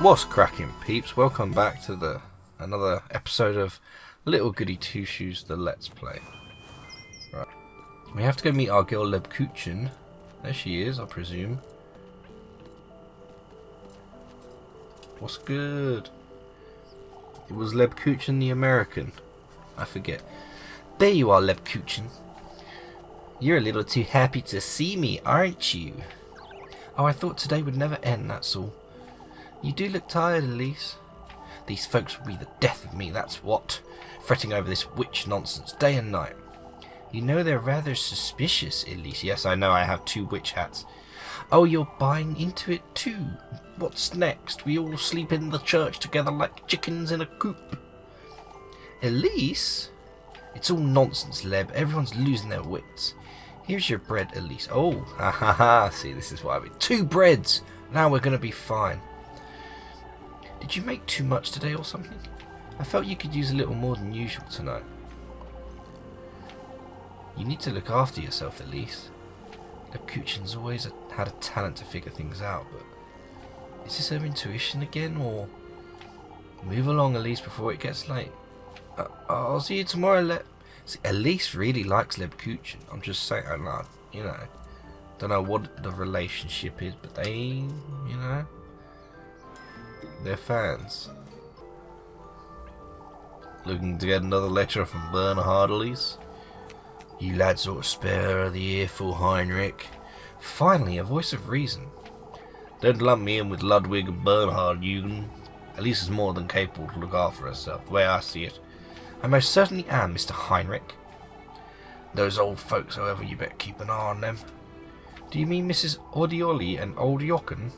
What's cracking, peeps? Welcome back to another episode of Little Goody Two Shoes, the Let's Play. Right, we have to go meet our girl Lebkuchen. There she is, I presume. What's good? It was Lebkuchen the American. I forget. There you are, Lebkuchen. You're a little too happy to see me, aren't you? Oh, I thought today would never end, that's all. You do look tired, Elise. These folks will be the death of me, that's what. Fretting over this witch nonsense day and night. You know they're rather suspicious, Elise. Yes, I know, I have 2 witch hats. Oh, you're buying into it too. What's next? We all sleep in the church together like chickens in a coop. Elise? It's all nonsense, Leb. Everyone's losing their wits. Here's your bread, Elise. Oh, ha ha ha. See, this is what I mean. 2 breads. Now we're going to be fine. Did you make too much today or something? I felt you could use a little more than usual tonight. You need to look after yourself, Elise. Lebkuchen's always had a talent to figure things out, but is this her intuition again, or... Move along, Elise, before it gets late. I'll see you tomorrow, See, Elise really likes Lebkuchen. I'm just saying, you know, don't know what the relationship is, but they, you know, they're fans. Looking to get another lecture from Bernhard, Elise? You lads ought to spare the earful, Heinrich. Finally, a voice of reason. Don't lump me in with Ludwig and Bernhard, Eugen. Elise is more than capable to look after herself, the way I see it. I most certainly am, Mr. Heinrich. Those old folks, however, you better keep an eye on them. Do you mean Mrs. Odioli and old Jochen?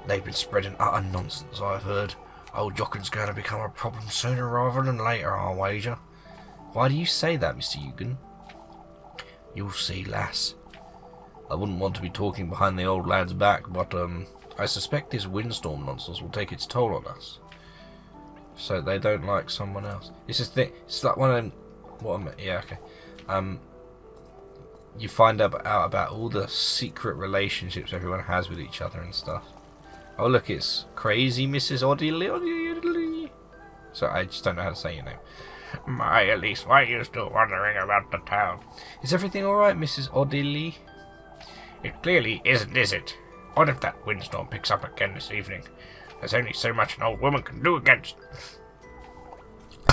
They've been spreading utter nonsense, I've heard. Old Jochen's going to become a problem sooner rather than later, I'll wager. Why do you say that, Mr. Eugen? You'll see, lass. I wouldn't want to be talking behind the old lad's back, but I suspect this windstorm nonsense will take its toll on us. So they don't like someone else. It's like one of them. Yeah, okay. You find out about all the secret relationships everyone has with each other and stuff. Oh look, it's crazy Mrs. Odili. So I just don't know how to say your name. My Elise, why are you still wandering about the town? Is everything alright, Mrs. Odili? It clearly isn't, is it? What if that windstorm picks up again this evening? There's only so much an old woman can do against...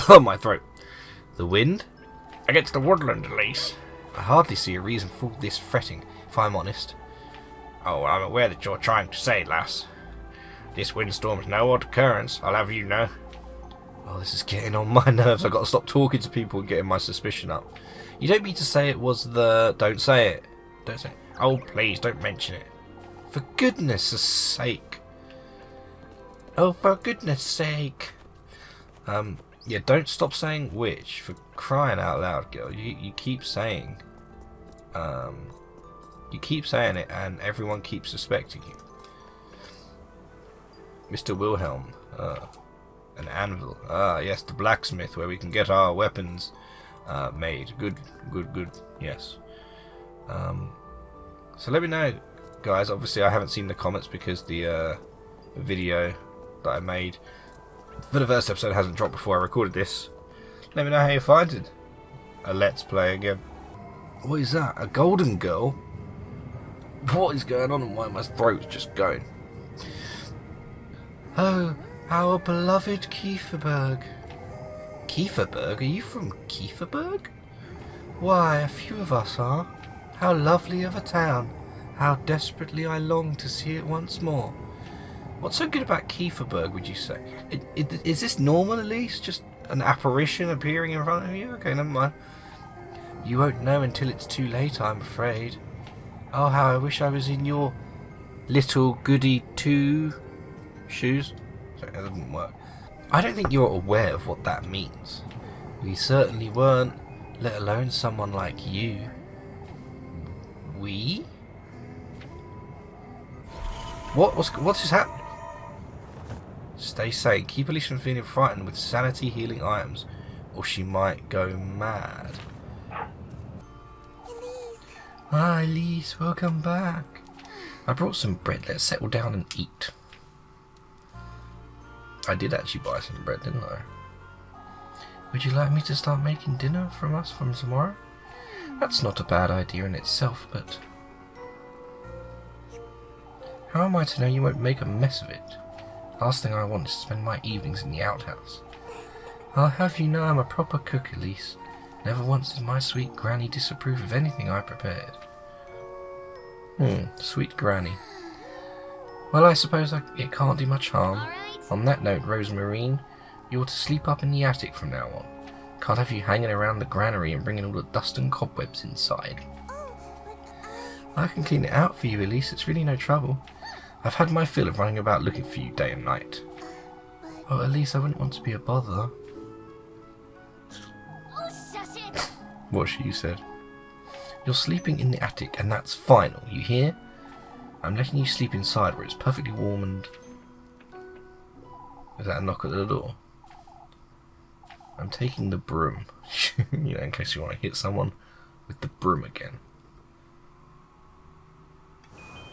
Oh, my throat. The wind? Against the woodland, Elise. I hardly see a reason for all this fretting, if I'm honest. Oh, I'm aware that you're trying to say, lass. This windstorm's no odd occurrence, I'll have you know. Oh, this is getting on my nerves. I've got to stop talking to people and getting my suspicion up. You don't mean to say it was the... Don't say it. Don't say it. Oh, please, don't mention it. For goodness' sake. Oh, for goodness' sake. Yeah, don't stop saying witch, for crying out loud, girl. You keep saying... you keep saying it, and everyone keeps suspecting you. Mr. Wilhelm. An anvil. Ah, yes, the blacksmith, where we can get our weapons made. Good. Yes. So let me know, guys. Obviously, I haven't seen the comments because the video that I made for the first episode hasn't dropped before I recorded this. Let me know how you find it. A Let's Play again. What is that? A golden girl? What is going on and why my throat's just going? Oh, our beloved Kieferberg. Kieferberg? Are you from Kieferberg? Why, a few of us are. How lovely of a town. How desperately I long to see it once more. What's so good about Kieferberg, would you say? Is this normal, Elise? Just an apparition appearing in front of you? Okay, never mind. You won't know until it's too late, I'm afraid. Oh, how I wish I was in your Little Goody Two Shoes. Sorry, that doesn't work. I don't think you're aware of what that means. We certainly weren't, let alone someone like you. We? What's just happening? Stay sane. Keep Elise from feeling frightened with sanity healing items, or she might go mad. Ah, Elise, welcome back. I brought some bread. Let's settle down and eat. I did actually buy some bread, didn't I? Would you like me to start making dinner from tomorrow? That's not a bad idea in itself, but... How am I to know you won't make a mess of it? Last thing I want is to spend my evenings in the outhouse. I'll have you know I'm a proper cook, Elise. Never once did my sweet granny disapprove of anything I prepared. Sweet granny. Well, I suppose it can't do much harm. On that note, Rosemarine, you're to sleep up in the attic from now on. Can't have you hanging around the granary and bringing all the dust and cobwebs inside. I can clean it out for you, Elise. It's really no trouble. I've had my fill of running about looking for you day and night. Oh, Elise, I wouldn't want to be a bother. What she said. You're sleeping in the attic, and that's final, you hear? I'm letting you sleep inside where it's perfectly warm and... Is that a knock at the door? I'm taking the broom. You know, in case you want to hit someone with the broom again.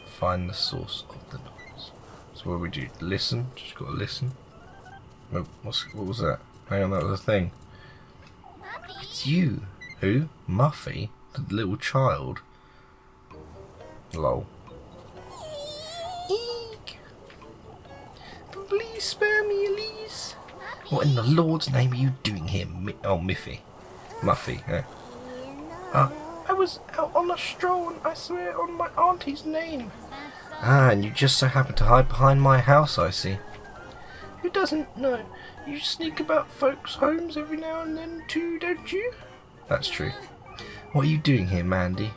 Find the source of the noise. So what do we do? Listen? Just gotta listen. Oh, what was that? Hang on, that was a thing. It's you. Who? Muffy? The little child? Lol. Eek! Please spare me, Elise. What in the Lord's name are you doing here, Miffy? Muffy, eh? I was out on a stroll and I swear on my auntie's name. Ah, and you just so happen to hide behind my house, I see. Who doesn't know? You sneak about folks' homes every now and then too, don't you? That's true. What are you doing here, Mandy?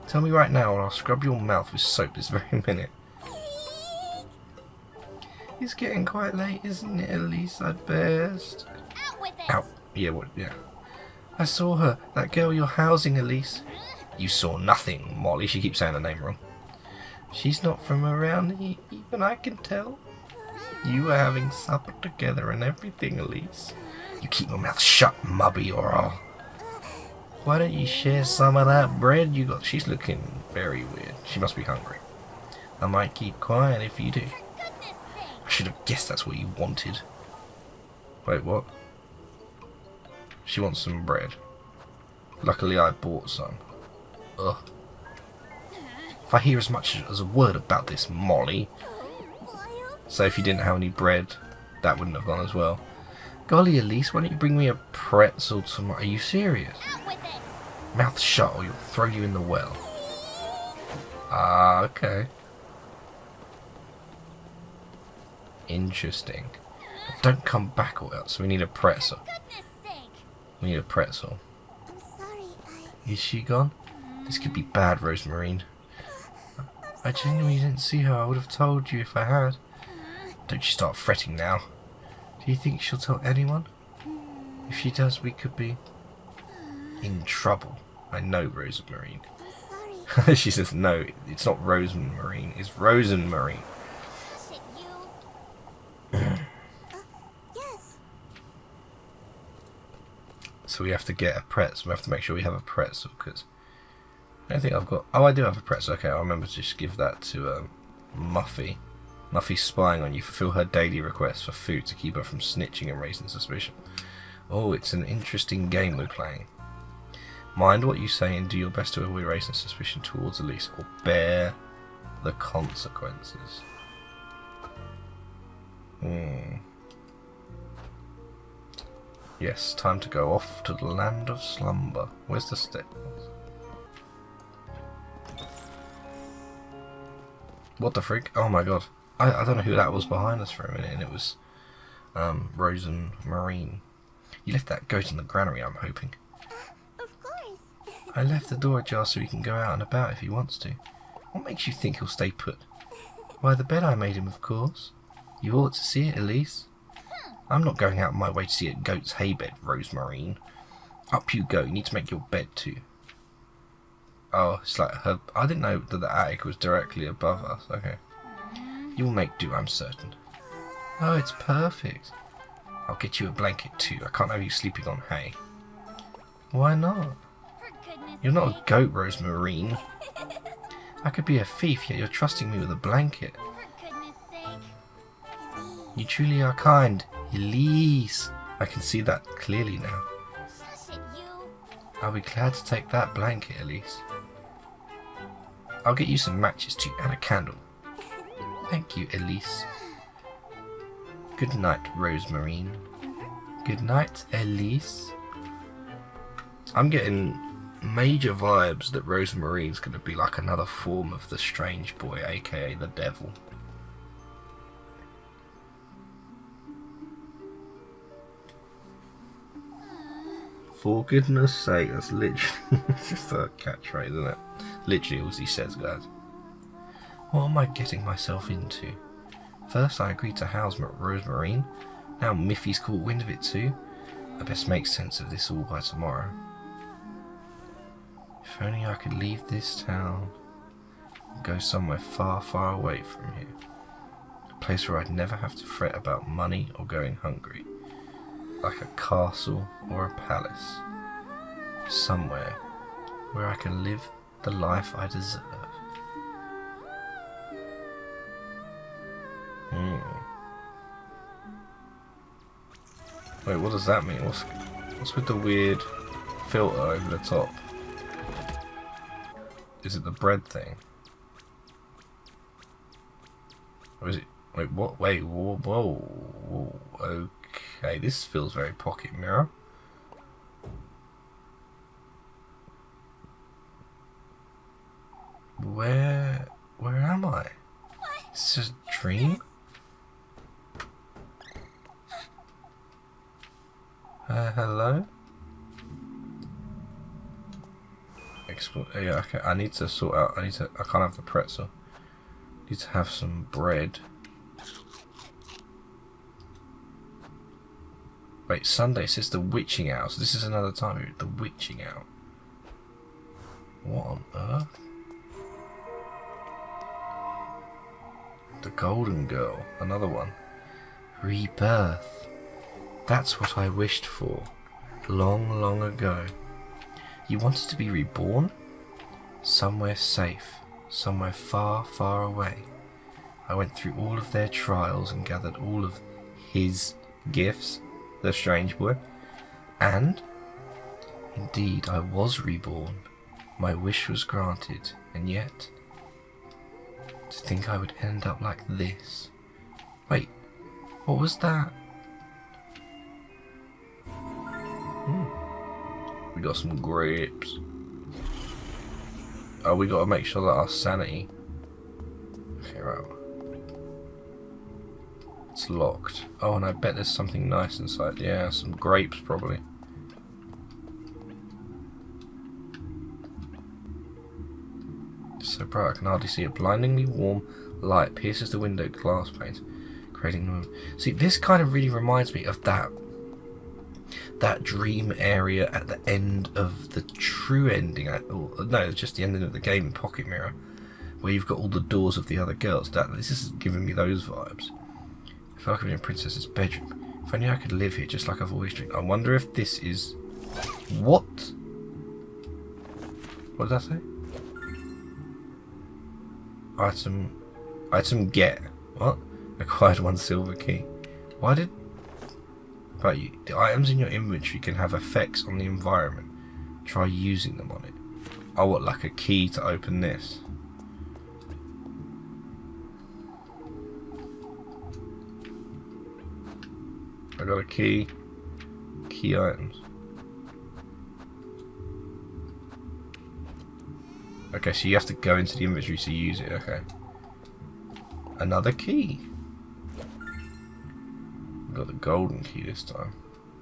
Tell me right now or I'll scrub your mouth with soap this very minute. It's getting quite late, isn't it, Elise? I'd best... Out with it! Out. Yeah, what? Yeah. I saw her. That girl you're housing, Elise. You saw nothing, Molly. She keeps saying her name wrong. She's not from around here, even I can tell. You were having supper together and everything, Elise. You keep your mouth shut, Mubby, or I'll... Why don't you share some of that bread you got? She's looking very weird. She must be hungry. I might keep quiet if you do. I should have guessed that's what you wanted. Wait, what? She wants some bread. Luckily I bought some. Ugh. If I hear as much as a word about this, Molly. So if you didn't have any bread, that wouldn't have gone as well. Golly, Elise, why don't you bring me a pretzel tomorrow? Are you serious? Mouth shut or you'll throw you in the well. Ah, okay. Interesting. But don't come back or else. We need a pretzel. We need a pretzel. I'm sorry, Is she gone? This could be bad, Rosemarine. I genuinely didn't see her. I would have told you if I had. Don't you start fretting now. Do you think she'll tell anyone? If she does, we could be in trouble. I know, Rosemarine. I'm sorry. She says, no, it's not Rosemarine. It's Rosemarine. Shit, you... yes. So we have to get a pretzel. We have to make sure we have a pretzel, because I don't think I've got... Oh, I do have a pretzel. Okay, I'll remember to just give that to Muffy. Muffy's spying on you. Fulfill her daily request for food to keep her from snitching and raising suspicion. Oh, it's an interesting game we're playing. Mind what you say and do your best to avoid raising suspicion towards Elise, or bear the consequences. Yes, time to go off to the land of slumber. Where's the step? What the freak? Oh my god. I don't know who that was behind us for a minute, and it was Rosemarine. You left that goat in the granary, I'm hoping. Of course. I left the door ajar so he can go out and about if he wants to. What makes you think he'll stay put? Why, the bed I made him, of course. You ought to see it, Elise. I'm not going out of my way to see a goat's hay bed, Rosemarine. Up you go. You need to make your bed too. Oh, it's like her... I didn't know that the attic was directly above us. Okay. You will make do, I'm certain. Oh, it's perfect. I'll get you a blanket too. I can't have you sleeping on hay. Why not? You're not a goat, Rosemarine. I could be a thief, yet you're trusting me with a blanket. You truly are kind, Elise. I can see that clearly now. Shush it, you. I'll be glad to take that blanket, Elise. I'll get you some matches too and a candle. Thank you, Elise. Good night, Rosemarine. Good night, Elise. I'm getting major vibes that Rosemarine's going to be like another form of the strange boy, aka the devil. For goodness sake, that's literally it's just a catchphrase, isn't it? Literally all he says, guys. What am I getting myself into? First I agreed to house Rosemarine, now Miffy's caught wind of it too. I best make sense of this all by tomorrow. If only I could leave this town and go somewhere far, far away from here. A place where I'd never have to fret about money or going hungry. Like a castle or a palace. Somewhere where I can live the life I deserve. Wait, what does that mean? What's with the weird filter over the top? Is it the bread thing? Or is it... Wait, what? Wait, whoa. Okay, this feels very pocket mirror. Where am I? Is this a dream? Hello? Yeah, okay, I need to sort out, I can't have the pretzel. I need to have some bread. Wait, Sunday says the witching hour, so this is another time, the witching hour. What on earth? The Golden Girl, another one. Rebirth. That's what I wished for, long, long ago. You wanted to be reborn? Somewhere safe, somewhere far, far away. I went through all of their trials and gathered all of his gifts, the strange boy. And, indeed, I was reborn. My wish was granted, and yet, to think I would end up like this. Wait, what was that? We got some grapes. Oh, we got to make sure that our sanity... Okay, right. It's locked. Oh, and I bet there's something nice inside. Yeah, some grapes probably. It's so bright I can hardly see. A blindingly warm light pierces the window glass panes, creating them. See, this kind of really reminds me of that dream area at the end of the true ending. No, just the ending of the game in Pocket Mirror, where you've got all the doors of the other girls. This is giving me those vibes. I feel like I'm in a princess's bedroom. If only I could live here just like I've always dreamed. I wonder if this is... What? What did I say? Item get. What? Acquired 1 silver key. Why did... But the items in your inventory can have effects on the environment. Try using them on it. Oh, what, like a key to open this? I got a key. Key items. Okay, so you have to go into the inventory to use it, okay. Another key. Got the golden key this time.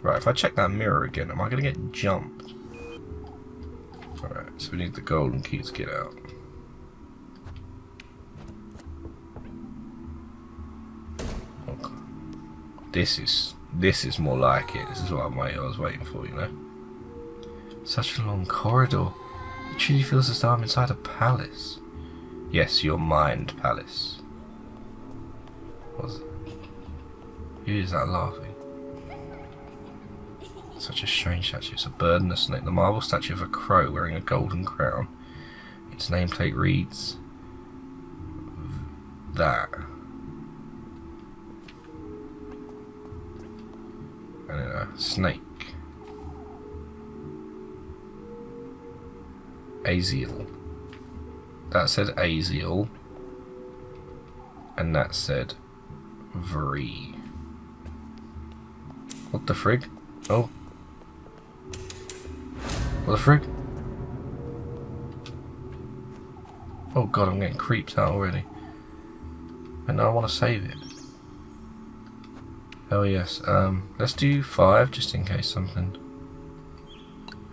Right, if I check that mirror again, am I going to get jumped? Alright, so we need the golden key to get out. Okay. This is more like it. This is what I was waiting for, you know. Such a long corridor. It truly feels as though I'm inside a palace. Yes, your mind palace. What's it? Who is that laughing? Such a strange statue. It's a bird and a snake. The marble statue of a crow wearing a golden crown. Its nameplate reads... that. And then a snake. Aziel. That said Aziel. And that said Vree. What the frig? Oh. What the frig? Oh god, I'm getting creeped out already. And now I want to save it. Oh yes, let's do 5 just in case something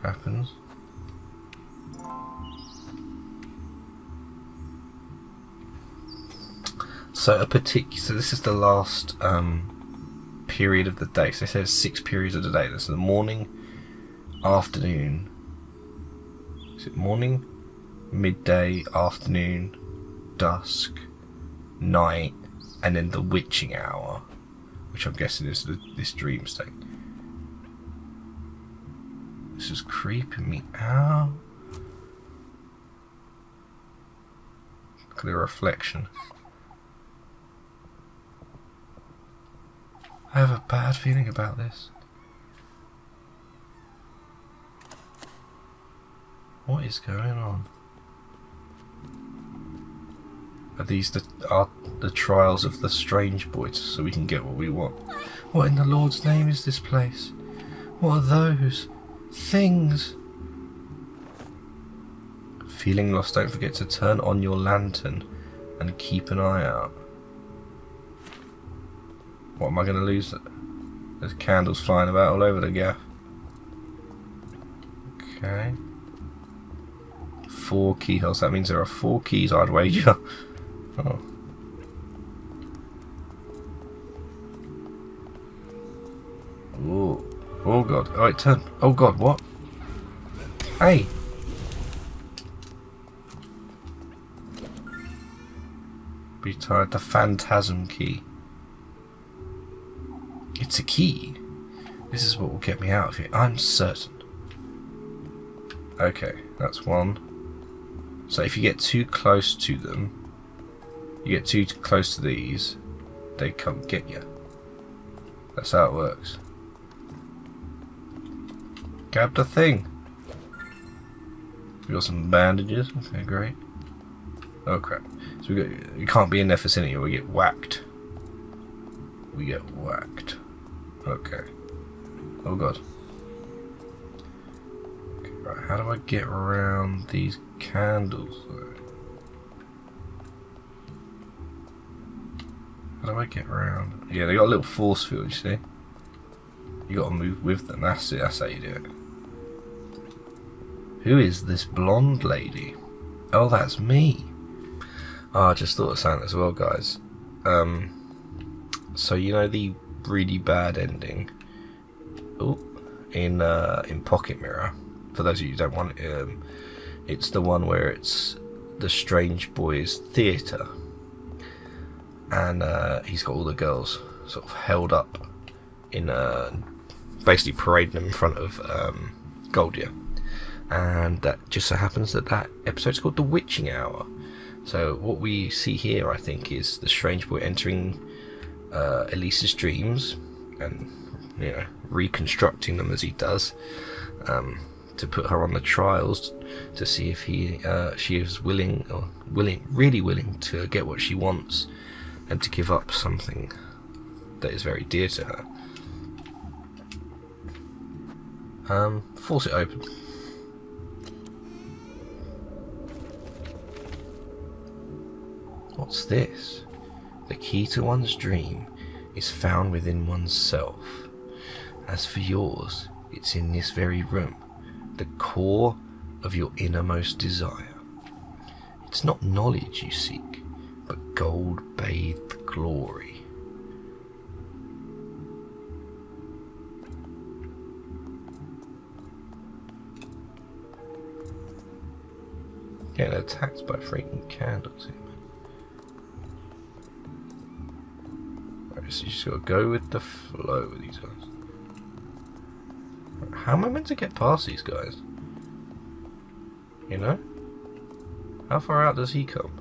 happens. So this is the last period of the day. So it says 6 periods of the day. That's the morning, afternoon. Is it morning, midday, afternoon, dusk, night, and then the witching hour, which I'm guessing is this dream state. This is creeping me out. Look at the reflection. I have a bad feeling about this. What is going on? Are these the trials of the strange boys so we can get what we want? What in the Lord's name is this place? What are those things? Feeling lost, don't forget to turn on your lantern and keep an eye out. What, am I going to lose? There's candles flying about all over the gaff. Okay. 4 keyholes. That means there are 4 keys, I'd wager. Oh. Ooh. Oh god. Oh, it turned. Oh god, what? Hey! Be tired. The phantasm key. It's a key. This is what will get me out of here. I'm certain. Okay, that's 1. So if you get too close to them, you get too close to these, they come get you. That's how it works. Grab the thing. We got some bandages. Okay, great. Oh crap! So you can't be in their vicinity or we get whacked. We get whacked. Okay. Oh god. Okay, right, how do I get around these candles though? How do I get around? Yeah, they got a little force field, you see? You gotta move with them, that's it, that's how you do it. Who is this blonde lady? Oh, that's me. Oh, I just thought of something as well, guys. So you know the really bad ending in Pocket Mirror, for those of you who don't want it, it's the one where it's the Strange Boys theatre and he's got all the girls sort of held up in basically parading them in front of Goldia, and that just so happens that episode's called The Witching Hour. So what we see here, I think, is the Strange Boy entering Elise's dreams and, you know, reconstructing them as he does, to put her on the trials to see if she is really willing to get what she wants and to give up something that is very dear to her. Force it open. What's this? The key to one's dream is found within one's self. As for yours, it's in this very room, the core of your innermost desire. It's not knowledge you seek, but gold-bathed glory. Getting attacked by freaking candles here, man. Right, so you just gotta go with the flow with these guys. How am I meant to get past these guys? You know? How far out does he come?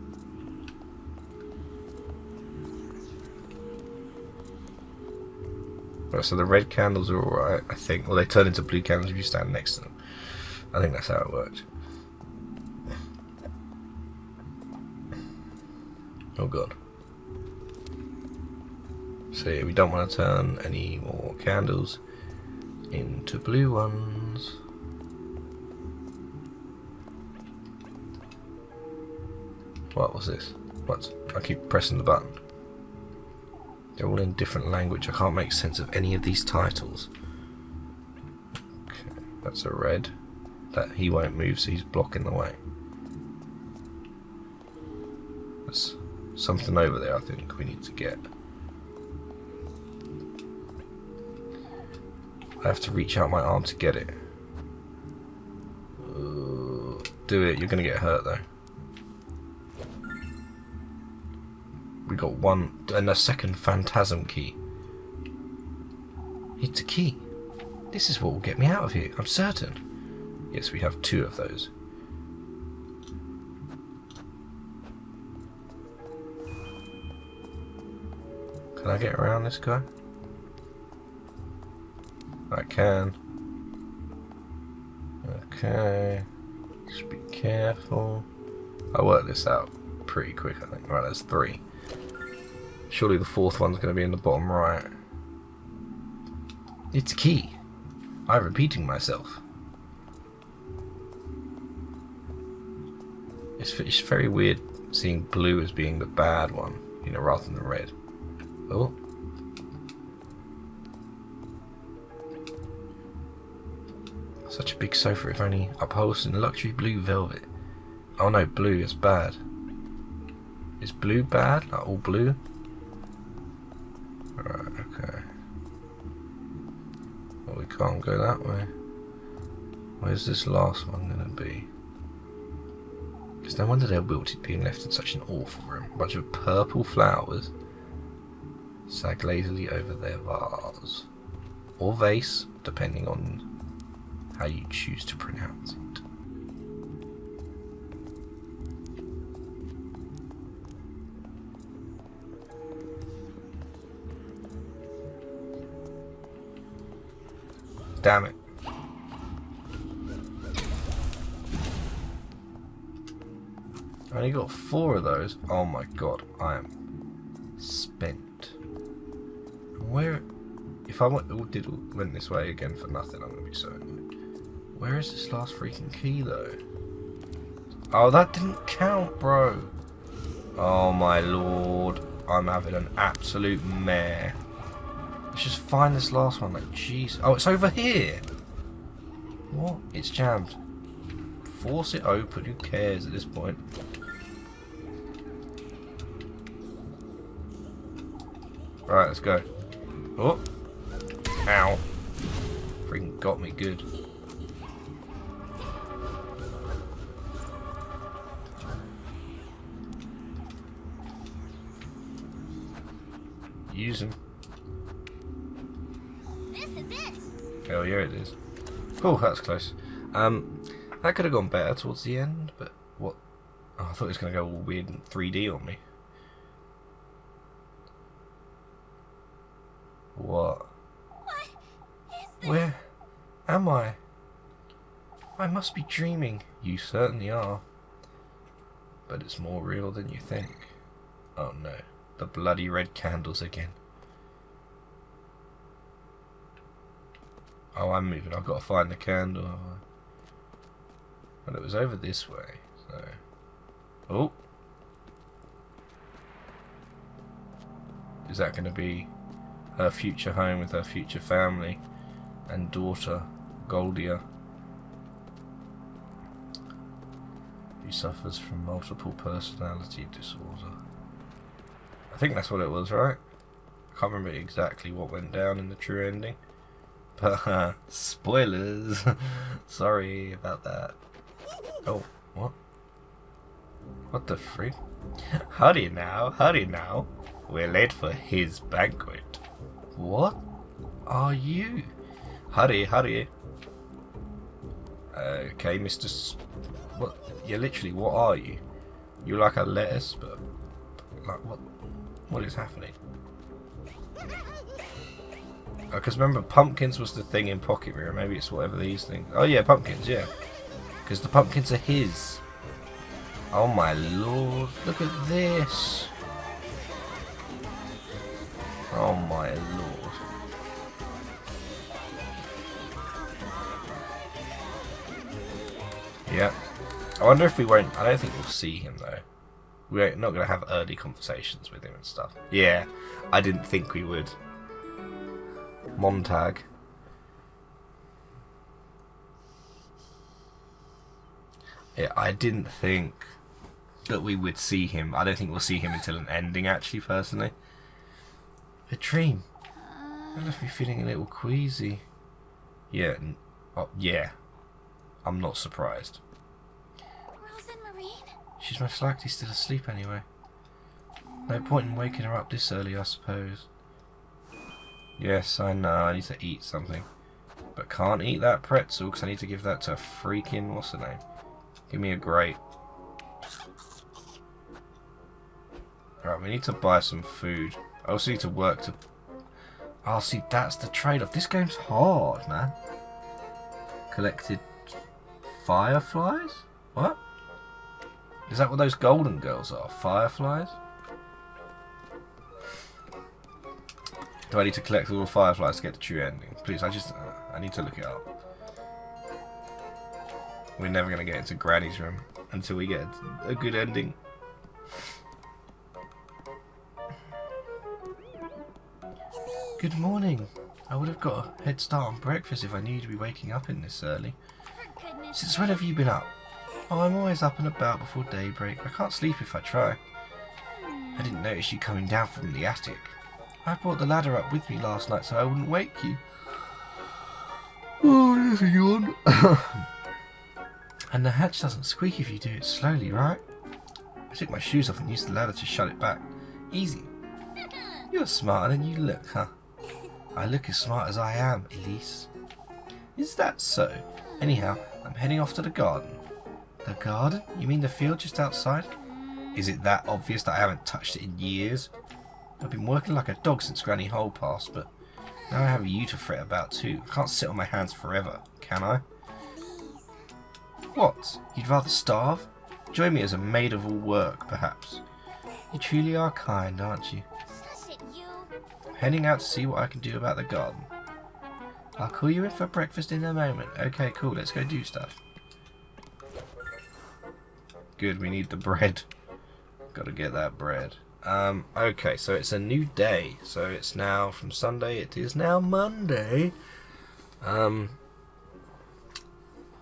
Right, so the red candles are alright, I think. Well, they turn into blue candles if you stand next to them. I think that's how it worked. Oh god. So yeah, we don't want to turn any more candles into blue ones. What was this? What? I keep pressing the button. They're all in different language. I can't make sense of any of these titles. Okay, that's a red. That he won't move, so he's blocking the way. There's something over there I think we need to get. I have to reach out my arm to get it. Do it, you're gonna get hurt though. We got one and a second phantasm key. It's a key. This is what will get me out of here, I'm certain. Yes, we have 2 of those. Can I get around this guy? I can. Okay. Just be careful. I worked this out pretty quick, I think. Right, there's 3. Surely the 4th one's going to be in the bottom right. It's a key. I'm repeating myself. It's very weird seeing blue as being the bad one, you know, rather than the red. Oh. Such a big sofa, if only upholstered in luxury blue velvet. Oh no, blue is bad. Is blue bad? Like all blue? Right, okay. Well, we can't go that way. Where's this last one gonna be? It's no wonder they're wilted being left in such an awful room. A bunch of purple flowers sag lazily over their vase. Or vase, depending on how you choose to pronounce it. Damn it. I only got 4 of those. Oh my god, I am spent. Where... If I went this way again for nothing, I'm going to be so annoyed. Where is this last freaking key though? Oh, that didn't count, bro. Oh my lord. I'm having an absolute mare. Let's just find this last one, like, jeez. Oh, it's over here. What? It's jammed. Force it open, who cares at this point? Right, let's go. Oh. Ow. Freaking got me good. Use him. This is it. Oh, yeah, it is. Oh, that's close. That could have gone better towards the end, but what? Oh, I thought it was going to go all weird and 3D on me. What? What is this? Where am I? I must be dreaming. You certainly are. But it's more real than you think. Oh no. The bloody red candles again. Oh, I'm moving. I've got to find the candle. Well, it was over this way, so... Oh! Is that going to be her future home with her future family and daughter, Goldia, who suffers from multiple personality disorder? I think that's what it was, right? I can't remember exactly what went down in the true ending. But, spoilers! Sorry about that. Oh, what? What the freak? Hurry now. We're late for his banquet. What are you? Hurry. Okay, Mr. What? Yeah, literally, what are you? You're like a lettuce, but like what? What is happening? Because remember, pumpkins was the thing in Pocket Mirror. Maybe it's whatever these things. Oh yeah, pumpkins, yeah. Because the pumpkins are his. Oh my lord, look at this. Oh my lord. Yeah. I wonder if we won't... I don't think we'll see him though. We're not going to have early conversations with him and stuff. Yeah, I didn't think we would. Montag. Yeah, I didn't think that we would see him. I don't think we'll see him until an ending, actually, personally. A dream. That left me feeling a little queasy. Yeah, yeah. I'm not surprised. Rose and Marine? She's most likely still asleep anyway. No point in waking her up this early, I suppose. Yes, I know, I need to eat something. But can't eat that pretzel because I need to give that to freaking... what's her name? Give me a grape. Right, we need to buy some food. I also need to work to... oh, see, that's the trade-off. This game's hard, man. Collected fireflies? What? Is that what those golden girls are? Fireflies? Do I need to collect all the fireflies to get the true ending? Please, I need to look it up. We're never going to get into Granny's room until we get a good ending. Good morning. I would have got a head start on breakfast if I knew you'd be waking up in this early. Since when have you been up? Oh, I'm always up and about before daybreak. I can't sleep if I try. I didn't notice you coming down from the attic. I brought the ladder up with me last night so I wouldn't wake you. Oh, there's a yawn. And the hatch doesn't squeak if you do it slowly, right? I took my shoes off and used the ladder to shut it back. Easy. You're smarter than you look, huh? I look as smart as I am, Elise. Is that so? Anyhow, I'm heading off to the garden. The garden? You mean the field just outside? Is it that obvious that I haven't touched it in years? I've been working like a dog since Granny Hole passed, but now I have you to fret about too. I can't sit on my hands forever, can I? What? You'd rather starve? Join me as a maid of all work, perhaps. You truly are kind, aren't you? I'm heading out to see what I can do about the garden. I'll call you in for breakfast in a moment. Okay, cool, let's go do stuff. Good, we need the bread. Gotta get that bread. Okay, so it's a new day. So it's now from Sunday, it is now Monday.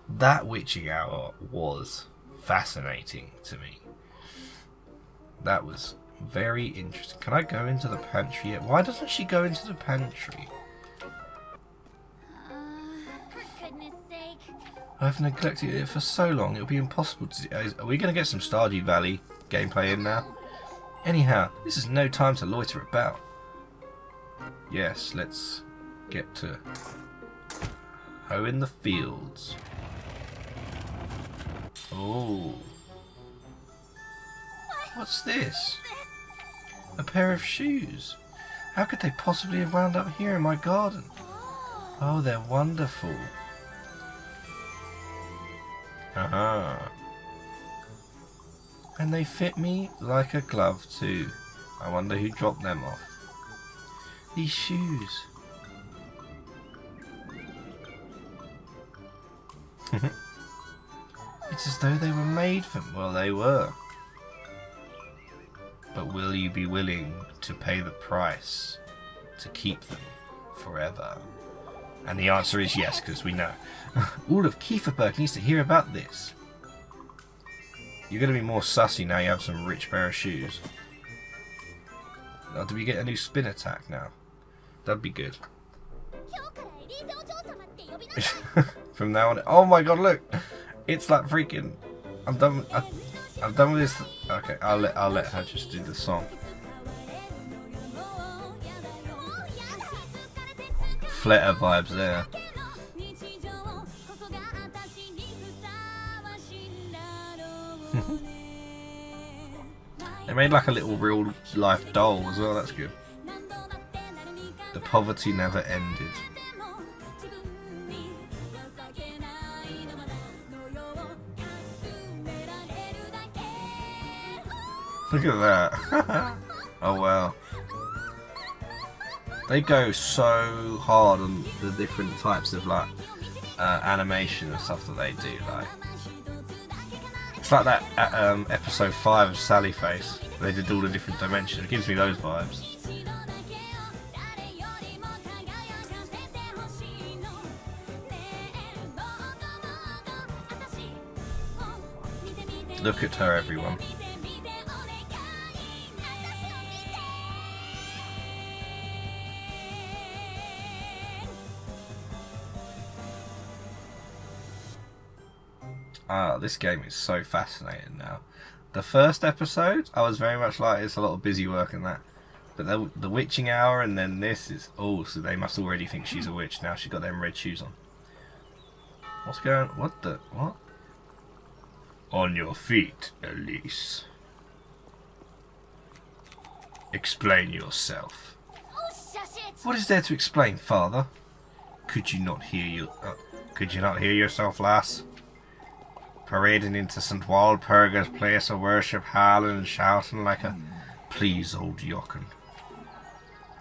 That witching hour was fascinating to me. That was very interesting. Can I go into the pantry yet? Why doesn't she go into the pantry? For goodness sake. I've neglected it for so long, it'll be impossible to... Are we going to get some Stardew Valley gameplay in now? Anyhow, this is no time to loiter about. Yes, let's get to hoe in the fields. Oh. What's this? A pair of shoes. How could they possibly have wound up here in my garden? Oh, they're wonderful. Aha. And they fit me like a glove too. I wonder who dropped them off. These shoes. It's as though they were made for me. Well, they were. But will you be willing to pay the price to keep them forever? And the answer is yes, because we know. All of Kieferberg needs to hear about this. You're going to be more sussy now you have some rich pair of shoes. Oh, do we get a new spin attack now? That'd be good. From now on... Oh my god, look! It's like freaking... I'm done with this... Okay, I'll let her just do the song. Fletter vibes there. They made like a little real life doll as well, that's good. The poverty never ended. Look at that. Oh wow. They go so hard on the different types of like animation and stuff that they do. Like it's like that episode 5 of Sally Face. They did all the different dimensions. It gives me those vibes. Look at her, everyone. This game is so fascinating now. The first episode, I was very much like, it's a lot of busy work and that. But the witching hour and then this is... Oh, so they must already think she's a witch now. She's got them red shoes on. What's going... What the... What? On your feet, Elise. Explain yourself. What is there to explain, Father? Could you not hear yourself, lass? Parading into St. Walpurga's place of worship, howling and shouting like a... Please, old Jochen.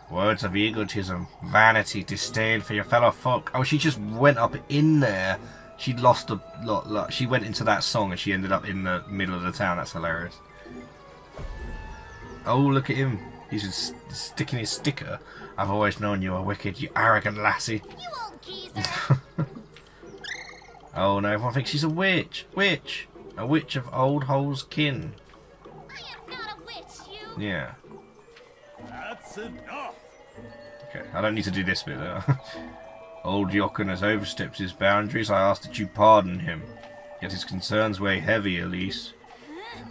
Words of egotism, vanity, disdain for your fellow folk. Oh, she just went up in there. She lost a lot. She went into that song and she ended up in the middle of the town. That's hilarious. Oh, look at him. He's just sticking his sticker. I've always known you were wicked, you arrogant lassie. You old geezer. Oh no, everyone thinks she's a witch. Witch. A witch of old hole's kin. I am not a witch, you. Yeah. That's enough. Okay, I don't need to do this bit though. Old Jochen has overstepped his boundaries. I ask that you pardon him. Yet his concerns weigh heavy, Elise.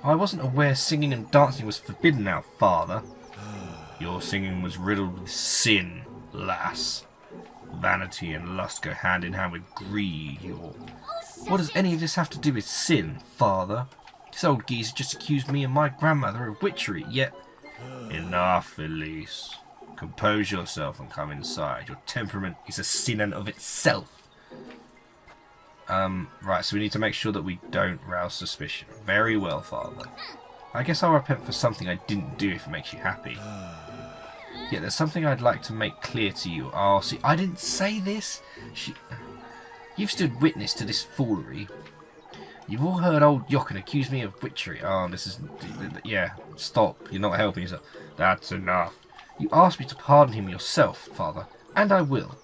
I wasn't aware singing and dancing was forbidden now, Father. Your singing was riddled with sin, lass. Vanity and lust go hand in hand with greed. What does any of this have to do with sin, Father? This old geezer just accused me and my grandmother of witchery, yet... Enough, Elise. Compose yourself and come inside. Your temperament is a sin in of itself. Right, so we need to make sure that we don't rouse suspicion. Very well, Father. I guess I'll repent for something I didn't do if it makes you happy. Yet there's something I'd like to make clear to you. Oh, see, I didn't say this. You've stood witness to this foolery. You've all heard old Jochen accuse me of witchery. Oh, this is... Yeah, stop. You're not helping yourself. That's enough. You asked me to pardon him yourself, Father, and I will.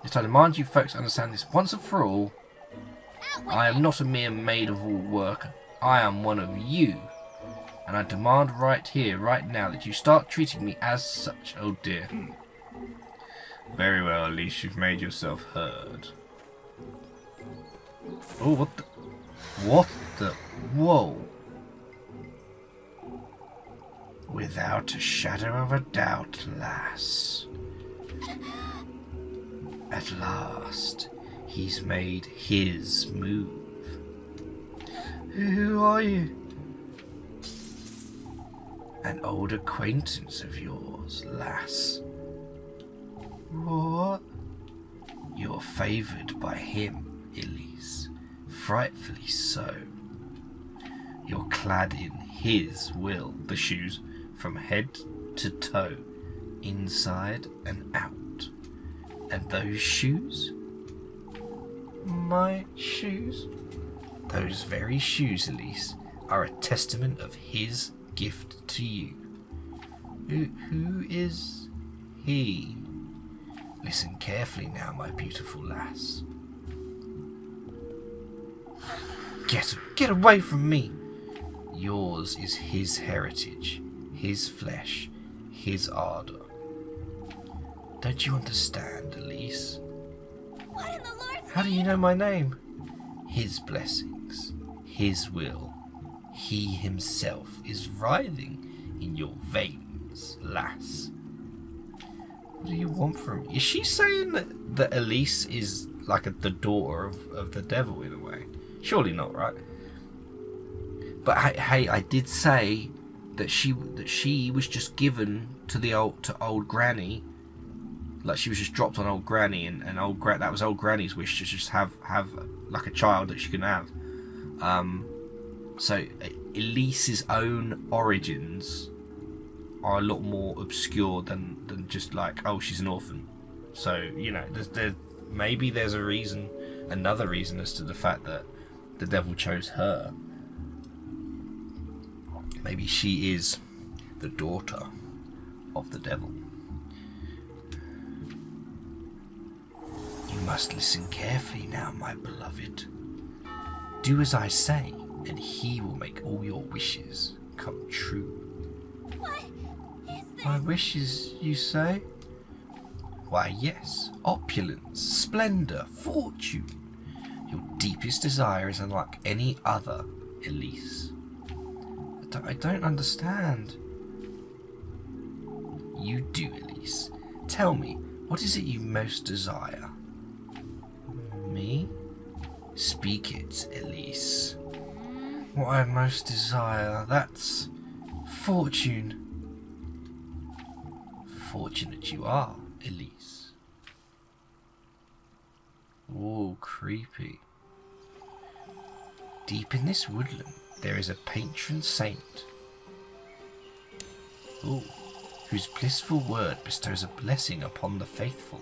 Yet I demand you folks understand this once and for all. I am not a mere maid of all work. I am one of you. And I demand right here, right now, that you start treating me as such. Oh dear. Very well, Elise, you've made yourself heard. Oh, what the... What the... Whoa. Without a shadow of a doubt, lass. At last, he's made his move. Who are you? An old acquaintance of yours, lass. What? You're favoured by him, Elise. Frightfully so. You're clad in his will, the shoes, from head to toe, inside and out. And those shoes? My shoes? Those very shoes, Elise, are a testament of his gift to you. Who is he? Listen carefully now, my beautiful lass. Get away from me! Yours is his heritage, his flesh, his ardour. Don't you understand, Elise? What in the Lord's How do you know my name? His blessings, his will. He himself is writhing in your veins, lass. What do you want from me? Is she saying that Elise is like the daughter of the devil in a way? Surely not, right? But hey, I did say that she was just given to old Granny like she was just dropped on old Granny, and that was old Granny's wish to just have like a child that she can have. So Elise's own origins are a lot more obscure than just like, oh, she's an orphan. So, you know, maybe there's another reason as to the fact that the devil chose her. Maybe she is the daughter of the devil. You must listen carefully now, my beloved. Do as I say, and he will make all your wishes come true. What is this? My wishes, you say? Why, yes. Opulence, splendour, fortune. Your deepest desire is unlike any other, Elise. I don't understand. You do, Elise. Tell me, what is it you most desire? Me? Speak it, Elise. What I most desire, that's fortune. Fortunate you are, Elise. Ooh, creepy. Deep in this woodland, there is a patron saint. Ooh, whose blissful word bestows a blessing upon the faithful.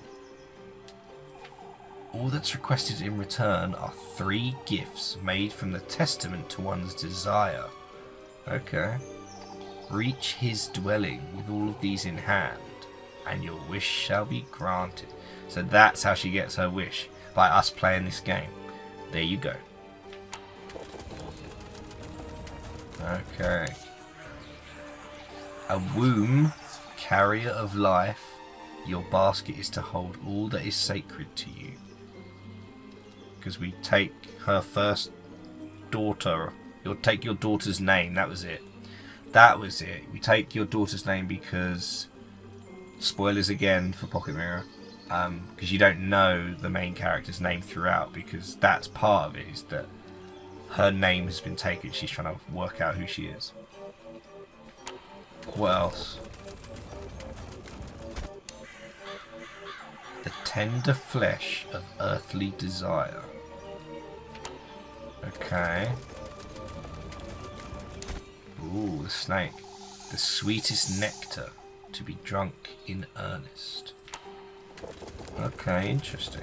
All that's requested in return are 3 gifts made from the testament to one's desire. Okay. Reach his dwelling with all of these in hand, and your wish shall be granted. So that's how she gets her wish, by us playing this game. There you go. Okay. A womb, carrier of life, your basket is to hold all that is sacred to you. Because we take her first daughter, you'll take your daughter's name, that was it. That was it. We take your daughter's name because, spoilers again for Pocket Mirror, because you don't know the main character's name throughout, because that's part of it, is that her name has been taken. She's trying to work out who she is. What else? The tender flesh of earthly desire. Okay. Ooh, the snake. The sweetest nectar to be drunk in earnest. Okay, interesting.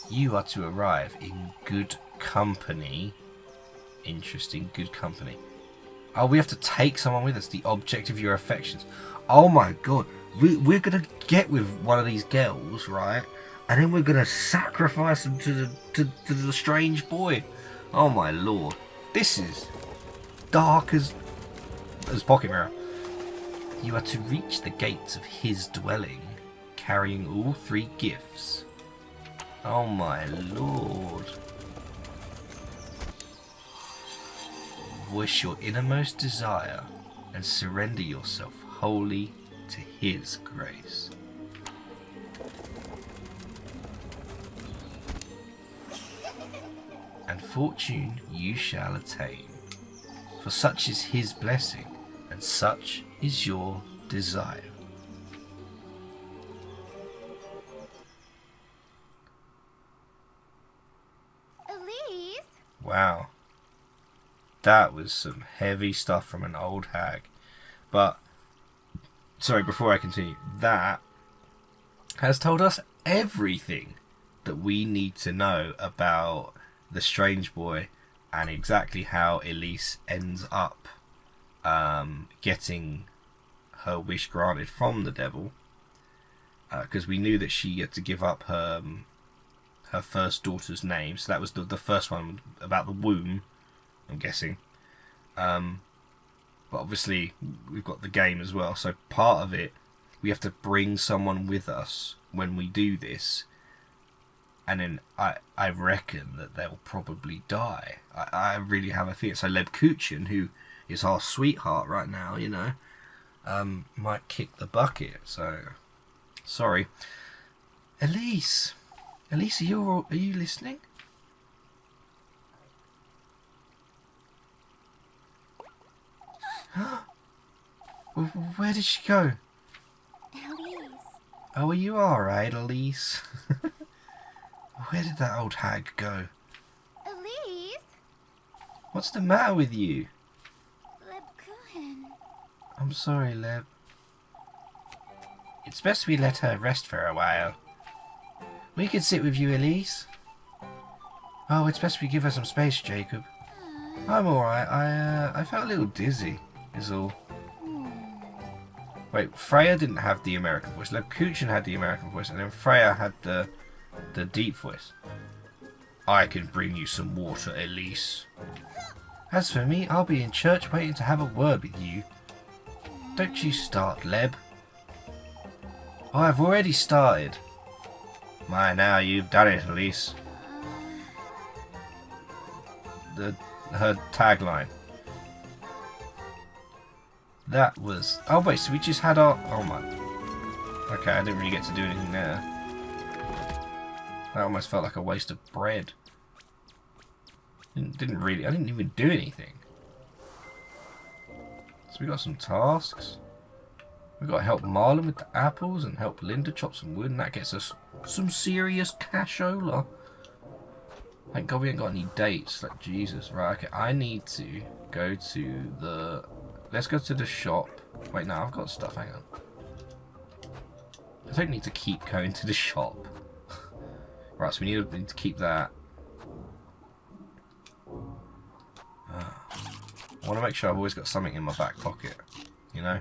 You are to arrive in good company. Interesting, good company. Oh, we have to take someone with us, the object of your affections. Oh my god. We're going to get with one of these girls, right? And then we're going to sacrifice them to the strange boy. Oh my lord. This is dark as Pocket Mirror. You are to reach the gates of his dwelling, carrying all 3 gifts. Oh my lord. Voice your innermost desire and surrender yourself wholly to his grace. And fortune you shall attain, for such is his blessing, and such is your desire. Elise? Wow. That was some heavy stuff from an old hag. But, sorry, before I continue, that has told us everything that we need to know about the strange boy and exactly how Elise ends up getting her wish granted from the devil. Because we knew that she had to give up her first daughter's name. So that was the first one about the womb, I'm guessing. But obviously we've got the game as well. So part of it, we have to bring someone with us when we do this. And then I reckon that they'll probably die. I really have a fear. So Leb Kuchin, who is our sweetheart right now, you know, might kick the bucket. So, sorry. Elise, are you listening? Where did she go? Elise. Oh, are you alright, Elise? Where did that old hag go? Elise? What's the matter with you? Lebkuchen. I'm sorry, Leb. It's best we let her rest for a while. We could sit with you, Elise. Oh, it's best we give her some space, Jacob. I'm alright. I felt a little dizzy, is all. Wait, Freya didn't have the American voice. Lebkuchen had the American voice, and then Freya had the deep voice. I can bring you some water, Elise. As for me, I'll be in church waiting to have a word with you. Don't you start, Leb. Oh, I've already started. My, now you've done it, Elise. Her tagline. That was... Oh wait, so we just had our... Oh my... Okay, I didn't really get to do anything there. That almost felt like a waste of bread. Didn't really... I didn't even do anything. So we got some tasks. We got to help Marlon with the apples and help Linda chop some wood, and that gets us some serious cashola. Thank God we ain't got any dates. Like, Jesus. Right, okay. I need to go to the... Let's go to the shop. Wait, no, I've got stuff. Hang on. I don't need to keep going to the shop. Right, so we need to keep that. I want to make sure I've always got something in my back pocket. You know?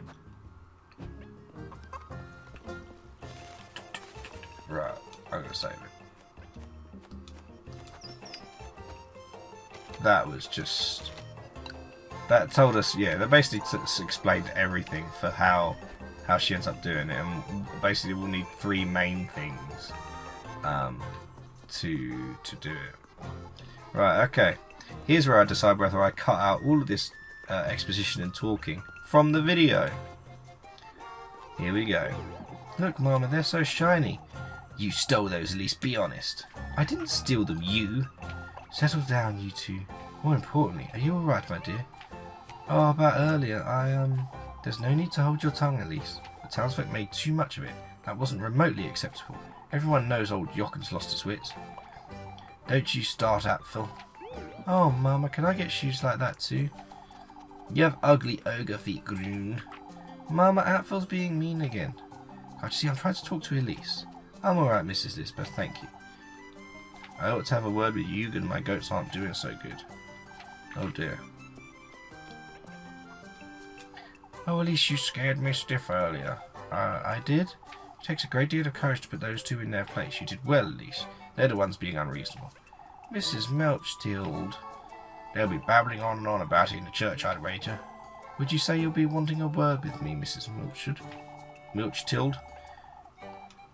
Right, I'm going to save it. That was just... That told us, yeah, that basically explained everything for how she ends up doing it. And basically we'll need 3 main things to do it. Right, okay. Here's where I decide whether I cut out all of this exposition and talking from the video. Here we go. Look, Mama, they're so shiny. You stole those, Elise, be honest. I didn't steal them, you. Settle down, you two. More importantly, are you alright, my dear? Oh, about earlier, there's no need to hold your tongue, Elise. The townsfolk made too much of it. That wasn't remotely acceptable. Everyone knows old Jochen's lost his wits. Don't you start, Apfel. Oh, Mama, can I get shoes like that too? You have ugly ogre feet, Groon. Mama, Apfel's being mean again. God, you see, I'm trying to talk to Elise. I'm alright, Mrs. Lisbeth, thank you. I ought to have a word with you, and my goats aren't doing so good. Oh dear. Oh, Elise, you scared me stiff earlier. I did? It takes a great deal of courage to put those two in their place. You did well, Elise. They're the ones being unreasonable. Mrs. Melchtild. They'll be babbling on and on about it in the church, I'd wager. Would you say you'll be wanting a word with me, Mrs. Melchtild?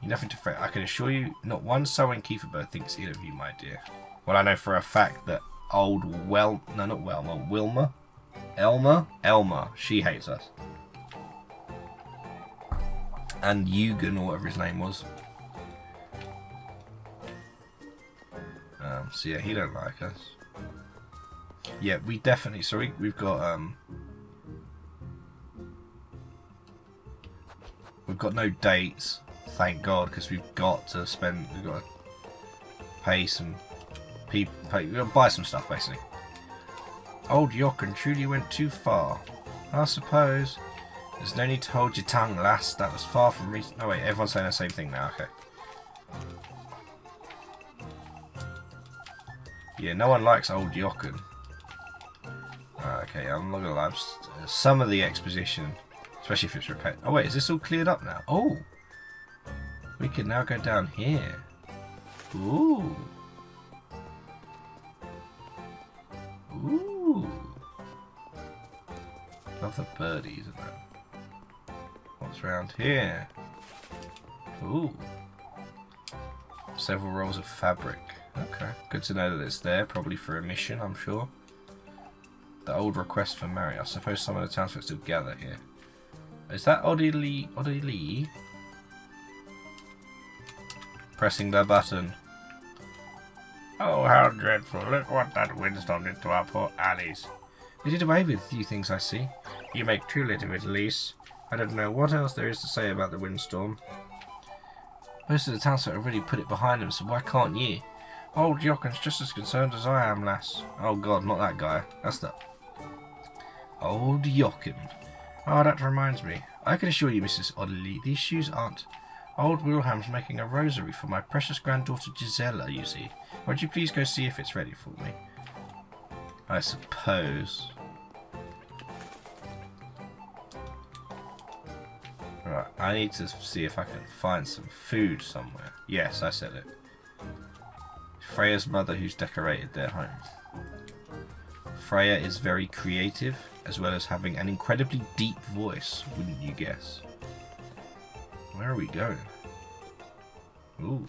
You're nothing to fret. I can assure you, not one soul in Kieferberg thinks ill of you, my dear. Well, I know for a fact that old Elmer, she hates us. And Eugen, or whatever his name was. So yeah, he don't like us. Yeah, we definitely. So we've got no dates, thank God, because we've got to pay some people. We've got to buy some stuff basically. Old Jochen truly went too far. I suppose. There's no need to hold your tongue, lass. That was far from reason. Oh wait, everyone's saying the same thing now. Okay. Yeah, no one likes old Jochen. Okay, I'm not gonna lie. Some of the exposition, especially if it's repetitive. Oh wait, is this all cleared up now? Oh, we can now go down here. Ooh. Ooh. Love the birdies and that. What's around here? Ooh. Several rolls of fabric. Okay, good to know that it's there, probably for a mission, I'm sure. The old request for Mary. I suppose some of the townsfolk still gather here. Is that Oddly? Pressing the button. Oh, how dreadful. Look what that windstorm did to our poor Alice. We did away with a few things, I see. You make too little of it, Elise. I don't know what else there is to say about the windstorm. Most of the townsfolk have already put it behind them, so why can't you? Old Jockin's just as concerned as I am, lass. Oh god, not that guy. That's the... Old Jockin. Oh, that reminds me. I can assure you, Mrs. Oddly, these shoes aren't... Old Wilhelm's making a rosary for my precious granddaughter Gisela, you see. Won't you please go see if it's ready for me? I suppose. Right, I need to see if I can find some food somewhere. Yes, I said it. Freya's mother who's decorated their home. Freya is very creative, as well as having an incredibly deep voice, wouldn't you guess? Where are we going? Ooh.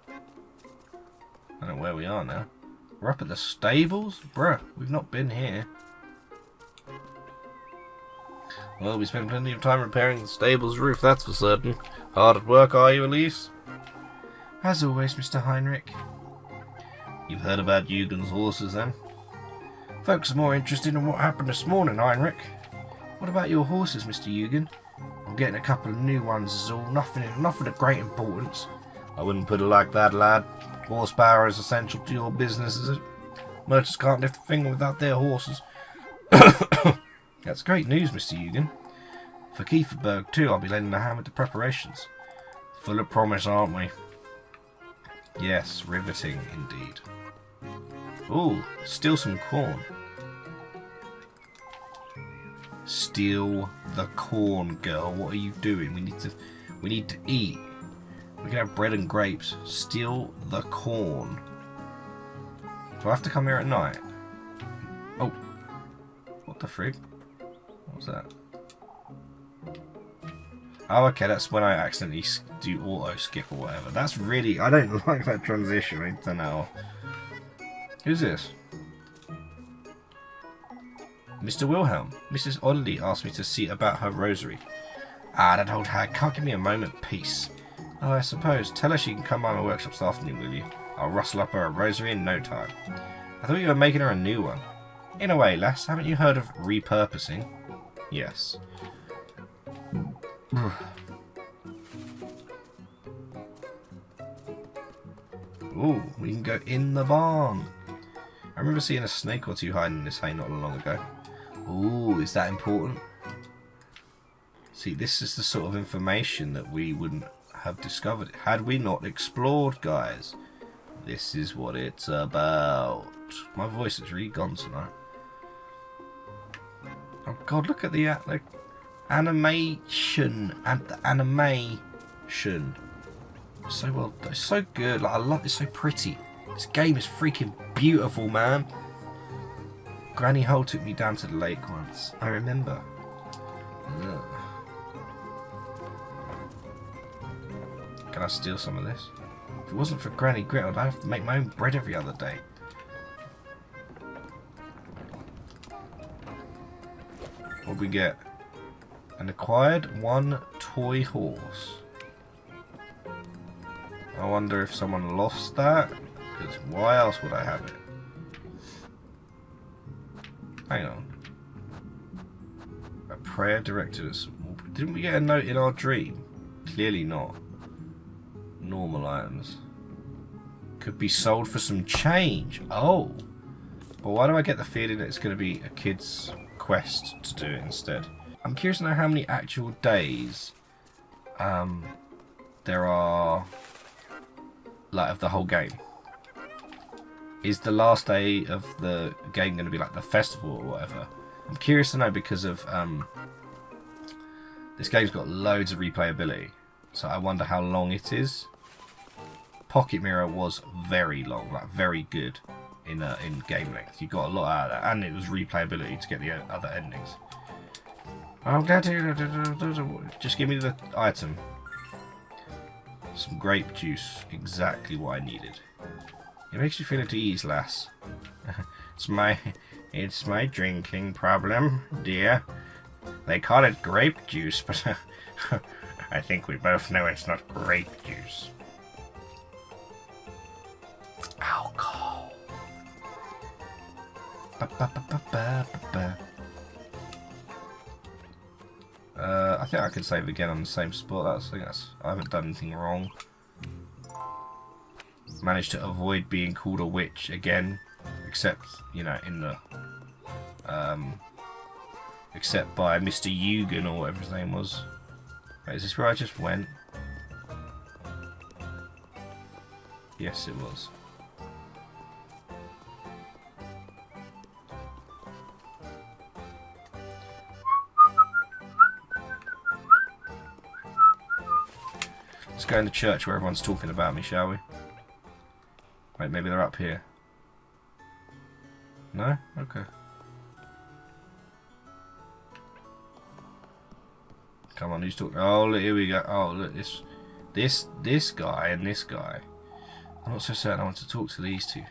I don't know where we are now. We're up at the stables? Bruh, we've not been here. Well, we spent plenty of time repairing the stable's roof, that's for certain. Hard at work, are you, Elise? As always, Mr. Heinrich. You've heard about Eugen's horses, then? Folks are more interested in what happened this morning, Heinrich. What about your horses, Mr. Eugen? I'm getting a couple of new ones is all. Nothing of great importance. I wouldn't put it like that, lad. Horsepower is essential to your business, is it? Merchants can't lift a finger without their horses. That's great news, Mr. Eugen. For Kieferberg, too, I'll be lending a hand with the preparations. Full of promise, aren't we? Yes, riveting indeed. Ooh, steal some corn. Steal the corn, girl. What are you doing? We need to eat. We can have bread and grapes. Steal the corn. Do I have to come here at night? Oh. What the frig? What was that? Oh, okay, that's when I accidentally do auto skip or whatever. That's really... I don't like that transition. I don't know. Who's this? Mr. Wilhelm. Mrs. Oddly asked me to see about her rosary. Ah, that old hag can't give me a moment peace. Oh, I suppose. Tell her she can come by my workshop this afternoon, will you? I'll rustle up her a rosary in no time. I thought you were making her a new one. In a way, lass, haven't you heard of repurposing? Yes. Ooh, we can go in the barn. I remember seeing a snake or two hiding in this hay not long ago. Ooh, is that important? See, this is the sort of information that we wouldn't have discovered had we not explored, guys. This is what it's about. My voice is really gone tonight. Oh god, look at the animation and the animation. So well, it's so good. Like, I love it. It's so pretty. This game is freaking beautiful, man. Granny Hole took me down to the lake once. I remember. Ugh. Can I steal some of this? If it wasn't for Granny Grit, I'd have to make my own bread every other day. What do we get? An acquired 1 toy horse. I wonder if someone lost that, because why else would I have it? Hang on. A prayer directed at... Didn't we get a note in our dream? Clearly not. Normal items. Could be sold for some change. Oh. But why do I get the feeling that it's going to be a kid's quest to do it instead? I'm curious to know how many actual days there are, like, of the whole game. Is the last day of the game going to be like the festival or whatever? I'm curious to know because of this game's got loads of replayability, so I wonder how long it is. Pocket Mirror was very long, like very good in game length. You got a lot out of that, and it was replayability to get the other endings. I'm glad to just give me the item. Some grape juice, exactly what I needed. It makes you feel at ease, lass. It's my drinking problem, dear. They call it grape juice, but I think we both know it's not grape juice. Alcohol. I think I can save again on the same spot. I haven't done anything wrong. Managed to avoid being called a witch again, except, you know, in the except by Mr. Eugen or whatever his name was. Wait, is this where I just went? Yes, it was. Let's go in the church where everyone's talking about me, shall we? Wait, maybe they're up here. No? Okay. Come on, who's talking? Oh, look, here we go. Oh, look, this guy and this guy. I'm not so certain I want to talk to these two.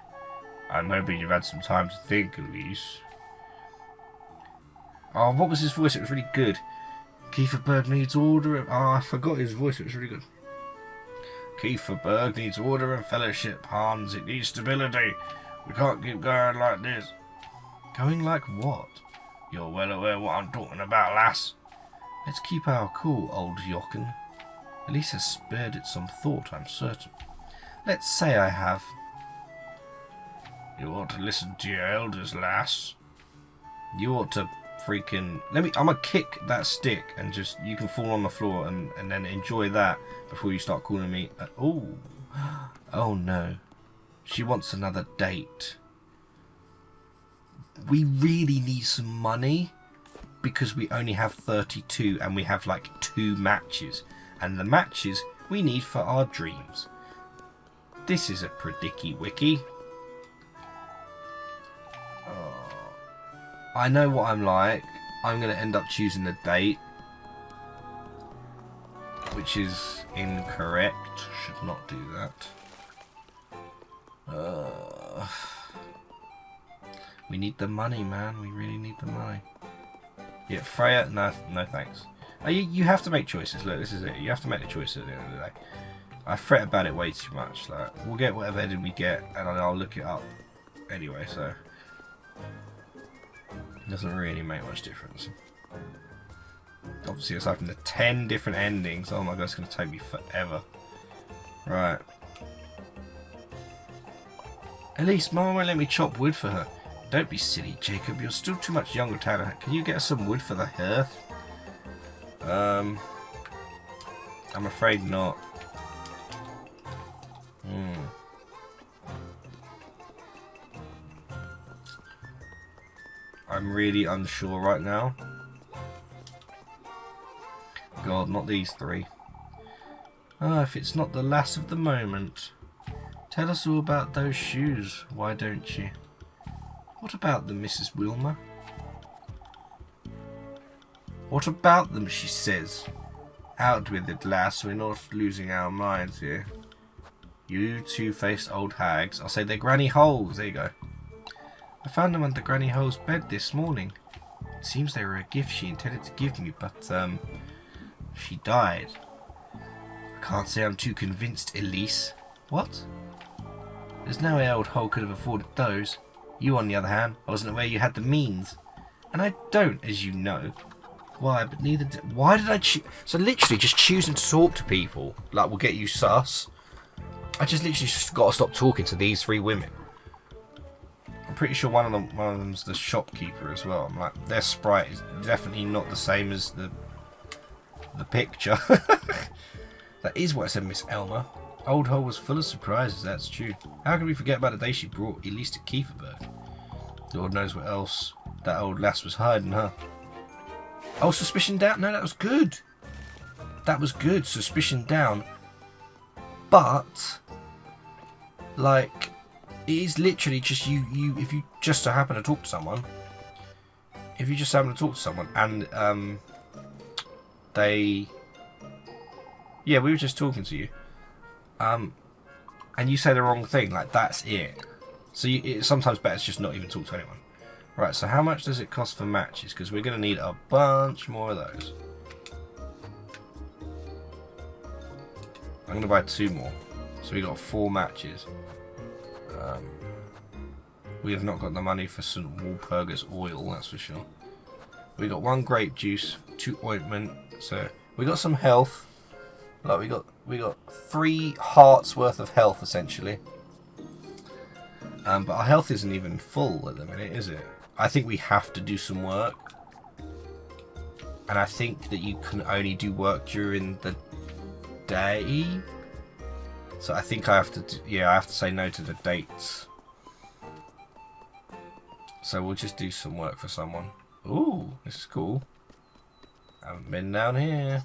I'm hoping you've had some time to think, Elise. Oh, what was his voice? It was really good. Kieferberg needs order. Oh, I forgot his voice. It was really good. Kieferberg needs order and fellowship, Hans. It needs stability. We can't keep going like this. Going like what? You're well aware what I'm talking about, lass. Let's keep our cool, old Jochen. Elise has spared it some thought, I'm certain. Let's say I have. You ought to listen to your elders, lass. You ought to freaking... I'm gonna kick that stick and just... You can fall on the floor and then enjoy that before you start calling me... Oh no. She wants another date. We really need some money because we only have 32 and we have like 2 matches. And the matches we need for our dreams. This is a predicky wiki. Oh, I know what I'm like. I'm going to end up choosing the date, which is incorrect. Should not do that. We need the money, man. We really need the money. Yeah, Freya, no thanks. You have to make choices. Look, this is it. You have to make the choices at the end of the day. I fret about it way too much. Like, we'll get whatever ending we get, and I'll look it up anyway. So it doesn't really make much difference. Obviously, aside from the 10 different endings, oh my god, it's going to take me forever. Right. Elise, Mama won't let me chop wood for her. Don't be silly, Jacob. You're still too much younger to have. Can you get us some wood for the hearth? I'm afraid not. I'm really unsure right now. God, not these 3. Ah, if it's not the lass of the moment. Tell us all about those shoes, why don't you? What about them, Mrs. Wilmer? What about them, she says. Out with it, lass, we're not losing our minds here. You two-faced old hags. I'll say they're Granny Holes. There you go. I found them under Granny Hole's bed this morning. It seems they were a gift she intended to give me, but, she died. I can't say I'm too convinced, Elise. What? There's no way old Hole could have afforded those. You, on the other hand, I wasn't aware you had the means. And I don't, as you know. Why, but neither did... Why did I choose... So literally, just choosing to talk to people, like, will get you sus. I just literally just got to stop talking to these 3 women. I'm pretty sure one of them's the shopkeeper as well. I'm like, their sprite is definitely not the same as the picture. That is what I said, Miss Elmer. Old Hole was full of surprises, that's true. How can we forget about the day she brought Elise to Kieferberg? Lord knows what else that old lass was hiding, huh? Oh, suspicion down? No, that was good. That was good, suspicion down. But, like, it is literally just you if you just so happen to talk to someone. If you just happen to talk to someone and, they... Yeah, we were just talking to you. And you say the wrong thing, like, that's it. So it's sometimes better to just not even talk to anyone. Right, so how much does it cost for matches? Because we're going to need a bunch more of those. I'm going to buy 2 more. So we got 4 matches. We have not got the money for St. Walpurgis oil, that's for sure. We got 1 grape juice, 2 ointment, So we got some health. Like we got 3 hearts worth of health essentially. But our health isn't even full at the minute, is it? I think we have to do some work. And I think that you can only do work during the day. So I think I have to, I have to say no to the dates. So we'll just do some work for someone. Ooh, this is cool. Haven't been down here.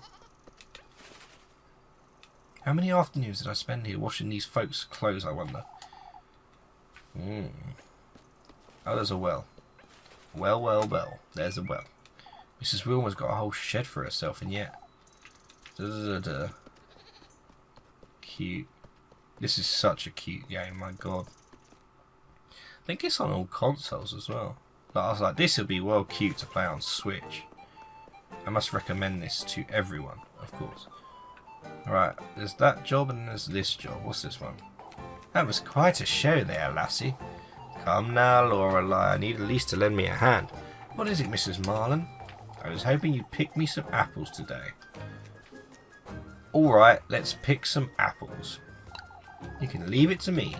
How many afternoons did I spend here washing these folks' clothes, I wonder? Oh, there's a well. Well. There's a well. Mrs. Wilmer's got a whole shed for herself, and yet... Cute. This is such a cute game, my god. I think it's on all consoles as well. But I was like, this would be well cute to play on Switch. I must recommend this to everyone, of course. Alright, there's that job and there's this job. What's this one? That was quite a show there, lassie. Come now, Lorelei, I need Elise to lend me a hand. What is it, Mrs. Marlin? I was hoping you'd pick me some apples today. Alright, let's pick some apples. You can leave it to me.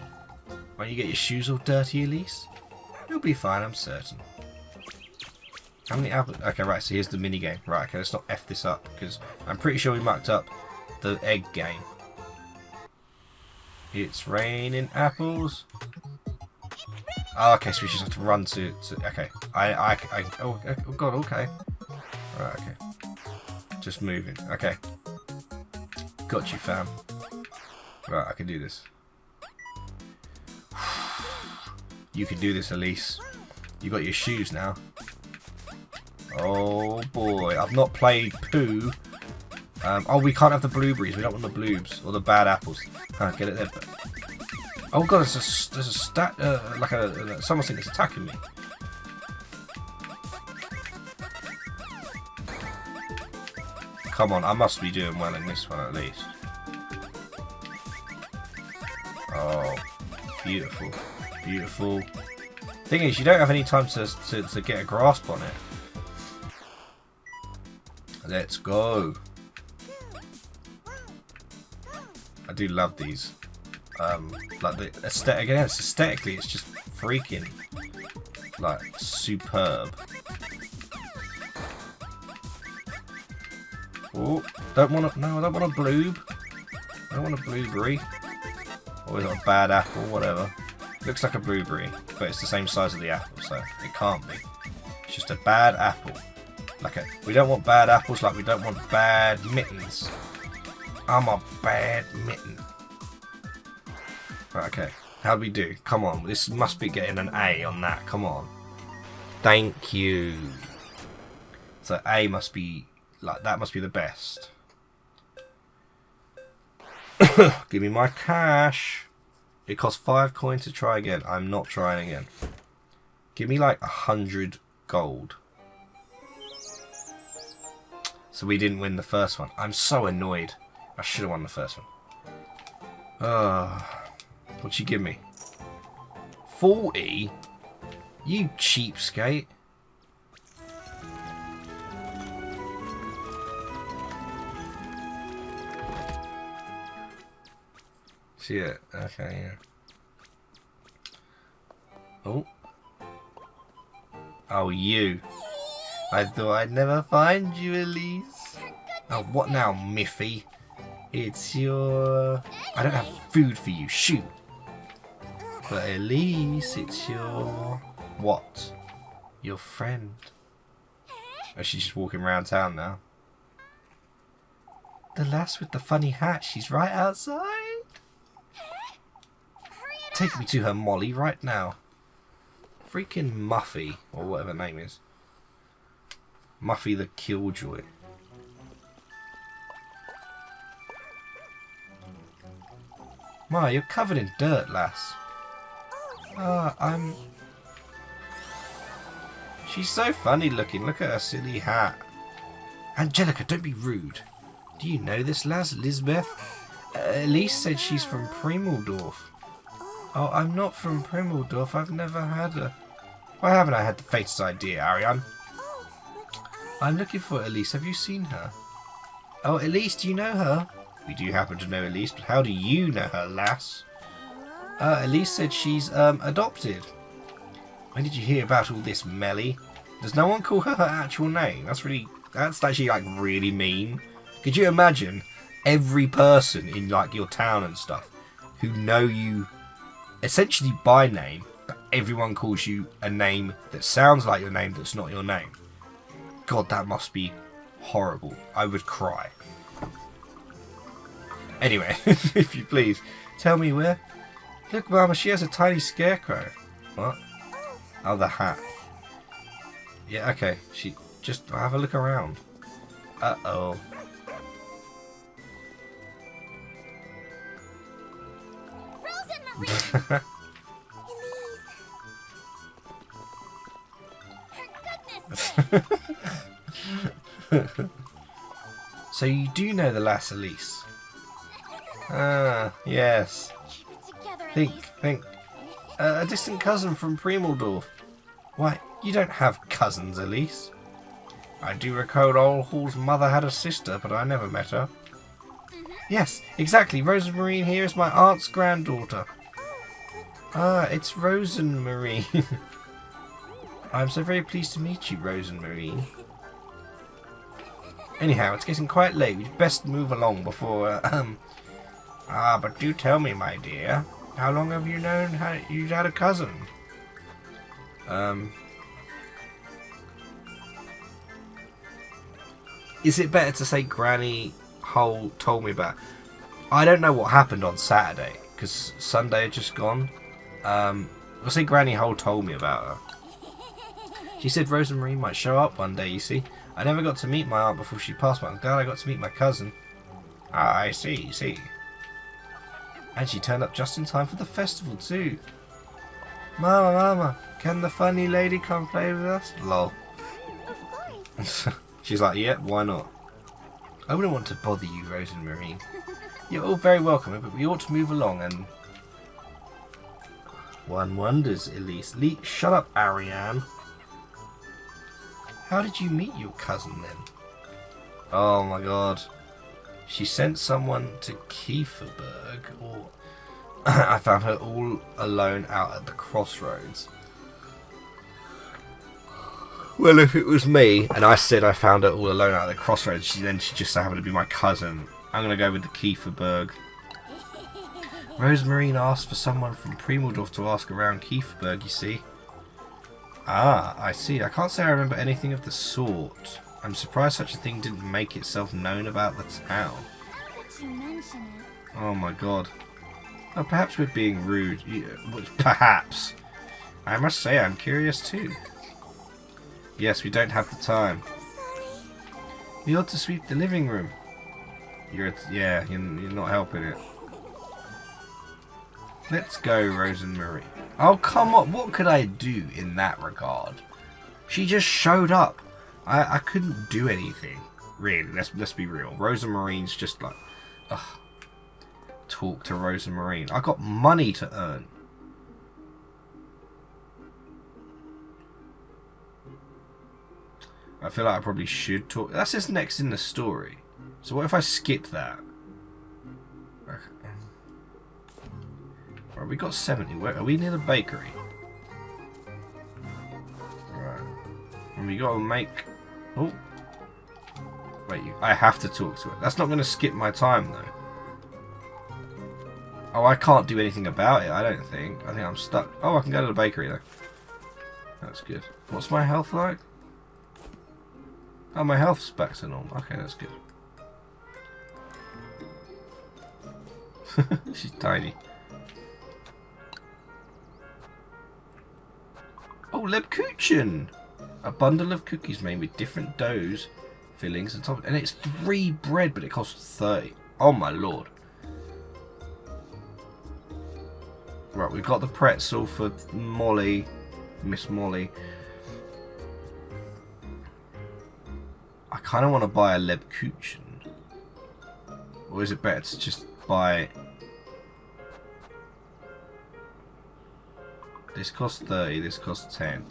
Won't you get your shoes all dirty, Elise? You'll be fine, I'm certain. How many apples? Okay, right, so here's the mini game. Right, okay, let's not F this up, because I'm pretty sure we mucked up the egg game. It's raining apples. Oh, okay, so we just have to run to okay. Oh god, okay. Right, okay. Just moving. Okay. Got you, fam. Right, I can do this. You can do this, Elise. You got your shoes now. Oh boy, I've not played Pooh. Oh, we can't have the blueberries. We don't want the bloobs or the bad apples. Can't get it there. Oh god, there's a stat, like something that's attacking me. Come on, I must be doing well in this one at least. Oh, beautiful, beautiful. Thing is, you don't have any time to get a grasp on it. Let's go. I do love these. Like the aesthetic, again, aesthetically, it's just freaking like superb. Oh, don't want to. No, I don't want a bloob. I don't want a blueberry. Or is it a bad apple? Whatever. Looks like a blueberry, but it's the same size as the apple, so it can't be. It's just a bad apple. We don't want bad apples, like we don't want bad mittens. I'm a bad mitten. Right, okay. How do we do? Come on, this must be getting an A on that. Come on. Thank you. So A must be, like, that must be the best. Give me my cash. It costs 5 coins to try again. I'm not trying again. Give me like 100 gold. So we didn't win the first one. I'm so annoyed. I should have won the first one. What'd you give me? 40? You cheapskate. See it? Okay, yeah. Oh. Oh, you. I thought I'd never find you, Elise. Oh, what now, Miffy? It's your... I don't have food for you. Shoot. But Elise, it's your... What? Your friend. Oh, she's just walking around town now. The lass with the funny hat. She's right outside. Take me to her, Molly, right now. Freaking Muffy, or whatever her name is. Muffy the Killjoy. Ma, you're covered in dirt, lass. She's so funny looking. Look at her silly hat. Angelica, don't be rude. Do you know this lass, Lisbeth? Elise said she's from Primeldorf. Oh, I'm not from Primeldorf. I've never had a... Why haven't I had the faintest idea, Ariane? I'm looking for Elise. Have you seen her? Oh, Elise, do you know her? We do happen to know Elise, but how do you know her, lass? Elise said she's, adopted. When did you hear about all this, Melly? Does no one call her her actual name? That's actually, like, really mean. Could you imagine every person in, like, your town and stuff who know you essentially by name, but everyone calls you a name that sounds like your name that's not your name? God, that must be horrible. I would cry. Anyway, if you please, tell me where. Look, Mama, she has a tiny scarecrow. What? Oh, the hat. Yeah, okay. Just have a look around. Uh-oh. Elise. For goodness sake. So you do know the lass Elise? Ah, yes. Keep it together, Elise. Think. A distant cousin from Premeldorf. Why, you don't have cousins, Elise. I do recall old Hall's mother had a sister, but I never met her. Yes, exactly. Rosemarine here is my aunt's granddaughter. Ah, it's Rosemarine. I'm so very pleased to meet you, Rosemarine. Anyhow, it's getting quite late. We'd best move along before, but do tell me, my dear. How long have you known you'd had a cousin? Is it better to say Granny Hole told me about? I don't know what happened on Saturday, because Sunday had just gone. We'll say Granny Hole told me about her. She said Rosemary might show up one day, you see. I never got to meet my aunt before she passed, but I'm glad I got to meet my cousin. Ah, I see. And she turned up just in time for the festival too. Mama, can the funny lady come play with us? Lol. Of course. She's like, yep, why not? I wouldn't want to bother you, Rosemarine. You're all very welcome, but we ought to move along and... One wonders, Elise. Shut up, Ariane. How did you meet your cousin then? Oh my god. She sent someone to Kieferberg, or I found her all alone out at the crossroads. Well, if it was me, and I said I found her all alone out at the crossroads, she just happened to be my cousin. I'm going to go with the Kieferberg. Rosemarine asked for someone from Premeldorf to ask around Kieferberg, you see. Ah, I see. I can't say I remember anything of the sort. I'm surprised such a thing didn't make itself known about the town. Now that you mention it. Oh my god. Oh, perhaps we're being rude. Perhaps. I must say I'm curious too. Yes, we don't have the time. Sorry. We ought to sweep the living room. You're not helping it. Let's go, Rosemary. Oh, come on. What could I do in that regard? She just showed up. I couldn't do anything. Really, let's be real. Rosemarine's just like... Ugh. Talk to Rosemarine. I got money to earn. I feel like I probably should talk. That's just next in the story. So what if I skip that? Okay. Right, we got 70. Where are we near the bakery? Right. And we gotta make... Oh. Wait, I have to talk to it. That's not gonna skip my time though. Oh, I can't do anything about it, I don't think. I think I'm stuck. Oh, I can go to the bakery though. That's good. What's my health like? Oh, my health's back to normal. Okay, that's good. She's tiny. Oh, Lebkuchen! A bundle of cookies made with different doughs, fillings, and top. And it's 3 bread, but it costs 30. Oh my lord. Right, we've got the pretzel for Molly, Miss Molly. I kind of want to buy a Lebkuchen. Or is it better to just buy... This costs 30, this costs 10.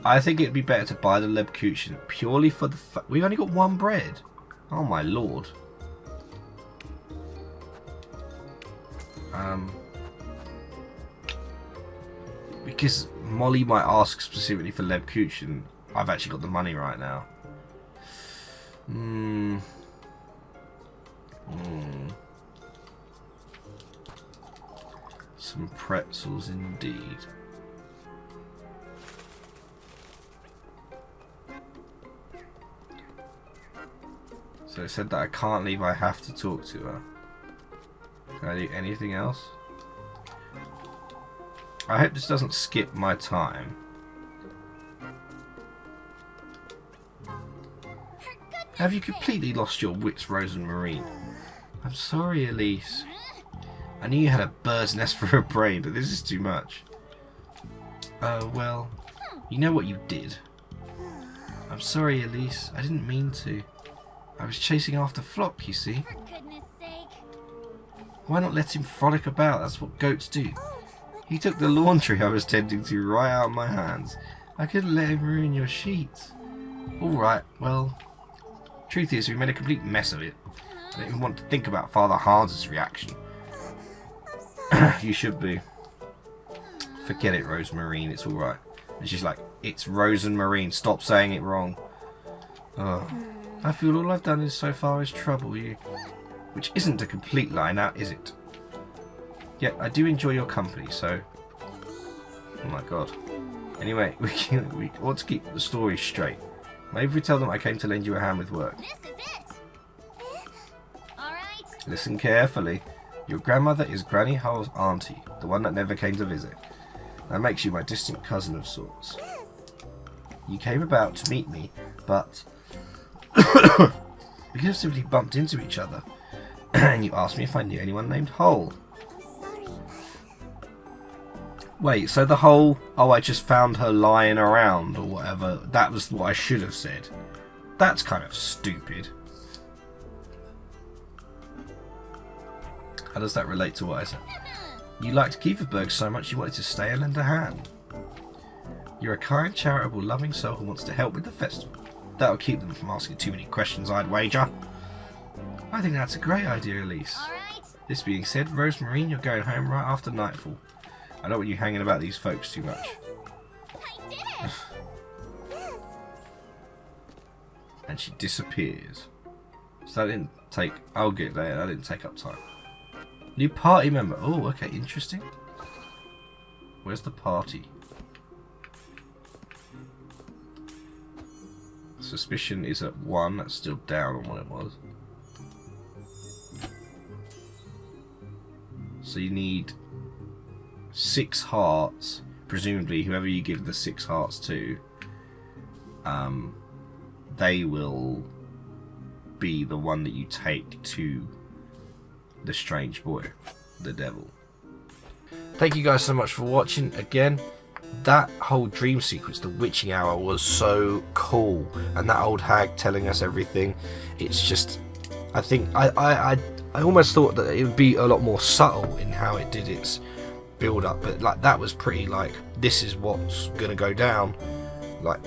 I think it'd be better to buy the Lebkuchen purely for the fact... We've only got 1 bread. Oh my lord. Because Molly might ask specifically for Lebkuch, and I've actually got the money right now. Some pretzels indeed. So it said that I can't leave, I have to talk to her. Can I do anything else? I hope this doesn't skip my time. Have you completely lost your wits, Rose and Marine? I'm sorry, Elise. I knew you had a bird's nest for a brain, but this is too much. Well, you know what you did. I'm sorry, Elise. I didn't mean to. I was chasing after Flock, you see. For goodness sake. Why not let him frolic about? That's what goats do. He took the laundry I was tending to right out of my hands. I couldn't let him ruin your sheets. Alright, well, truth is we made a complete mess of it. I don't even want to think about Father Hans' reaction. You should be. Forget it, Rose Marine, it's alright. And she's like, it's Rose and Marine, stop saying it wrong. Oh, I feel all I've done so far is trouble you. Which isn't a complete lie now, is it? Yet I do enjoy your company, so... Oh my god. Anyway, we want to keep the story straight. Maybe we tell them I came to lend you a hand with work. This is it. Alright. Listen carefully. Your grandmother is Granny Hull's auntie, the one that never came to visit. That makes you my distant cousin of sorts. You came about to meet me, but... we have simply bumped into each other. And you asked me if I knew anyone named Hull. Wait, so the whole, oh, I just found her lying around or whatever, that was what I should have said. That's kind of stupid. How does that relate to what I said? You liked Kieferberg so much you wanted to stay and lend a hand. You're a kind, charitable, loving soul who wants to help with the festival. That'll keep them from asking too many questions, I'd wager. I think that's a great idea, Elise. Alright. This being said, Rose Marine, you're going home right after nightfall. I don't want you hanging about these folks too much. I did it. And she disappears. So that didn't take... I'll get there. That didn't take up time. New party member. Oh, okay. Interesting. Where's the party? Suspicion is at 1. That's still down on what it was. So you need 6 hearts. Presumably, whoever you give the 6 hearts to, they will be the one that you take to the strange boy, the devil. Thank you guys so much for watching. Again, that whole dream sequence, the witching hour, was so cool, and that old hag telling us everything. It's just, I think I almost thought that it would be a lot more subtle in how it did its build up, but like that was pretty like, this is what's gonna go down, like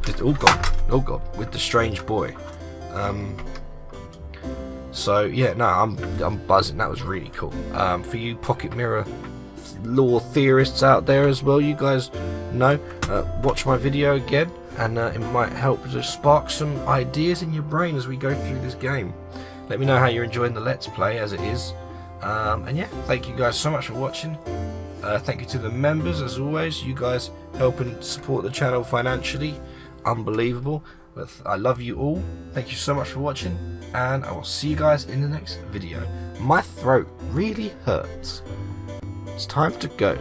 with the, oh god, with the strange boy. So yeah, no, I'm buzzing. That was really cool. For you pocket mirror lore theorists out there as well, you guys know, watch my video again, and it might help to spark some ideas in your brain as we go through this game. Let me know how you're enjoying the Let's Play as it is. And yeah, thank you guys so much for watching. Thank you to the members as always. You guys help and support the channel financially. Unbelievable. But I love you all. Thank you so much for watching, and I will see you guys in the next video. My throat really hurts. It's time to go.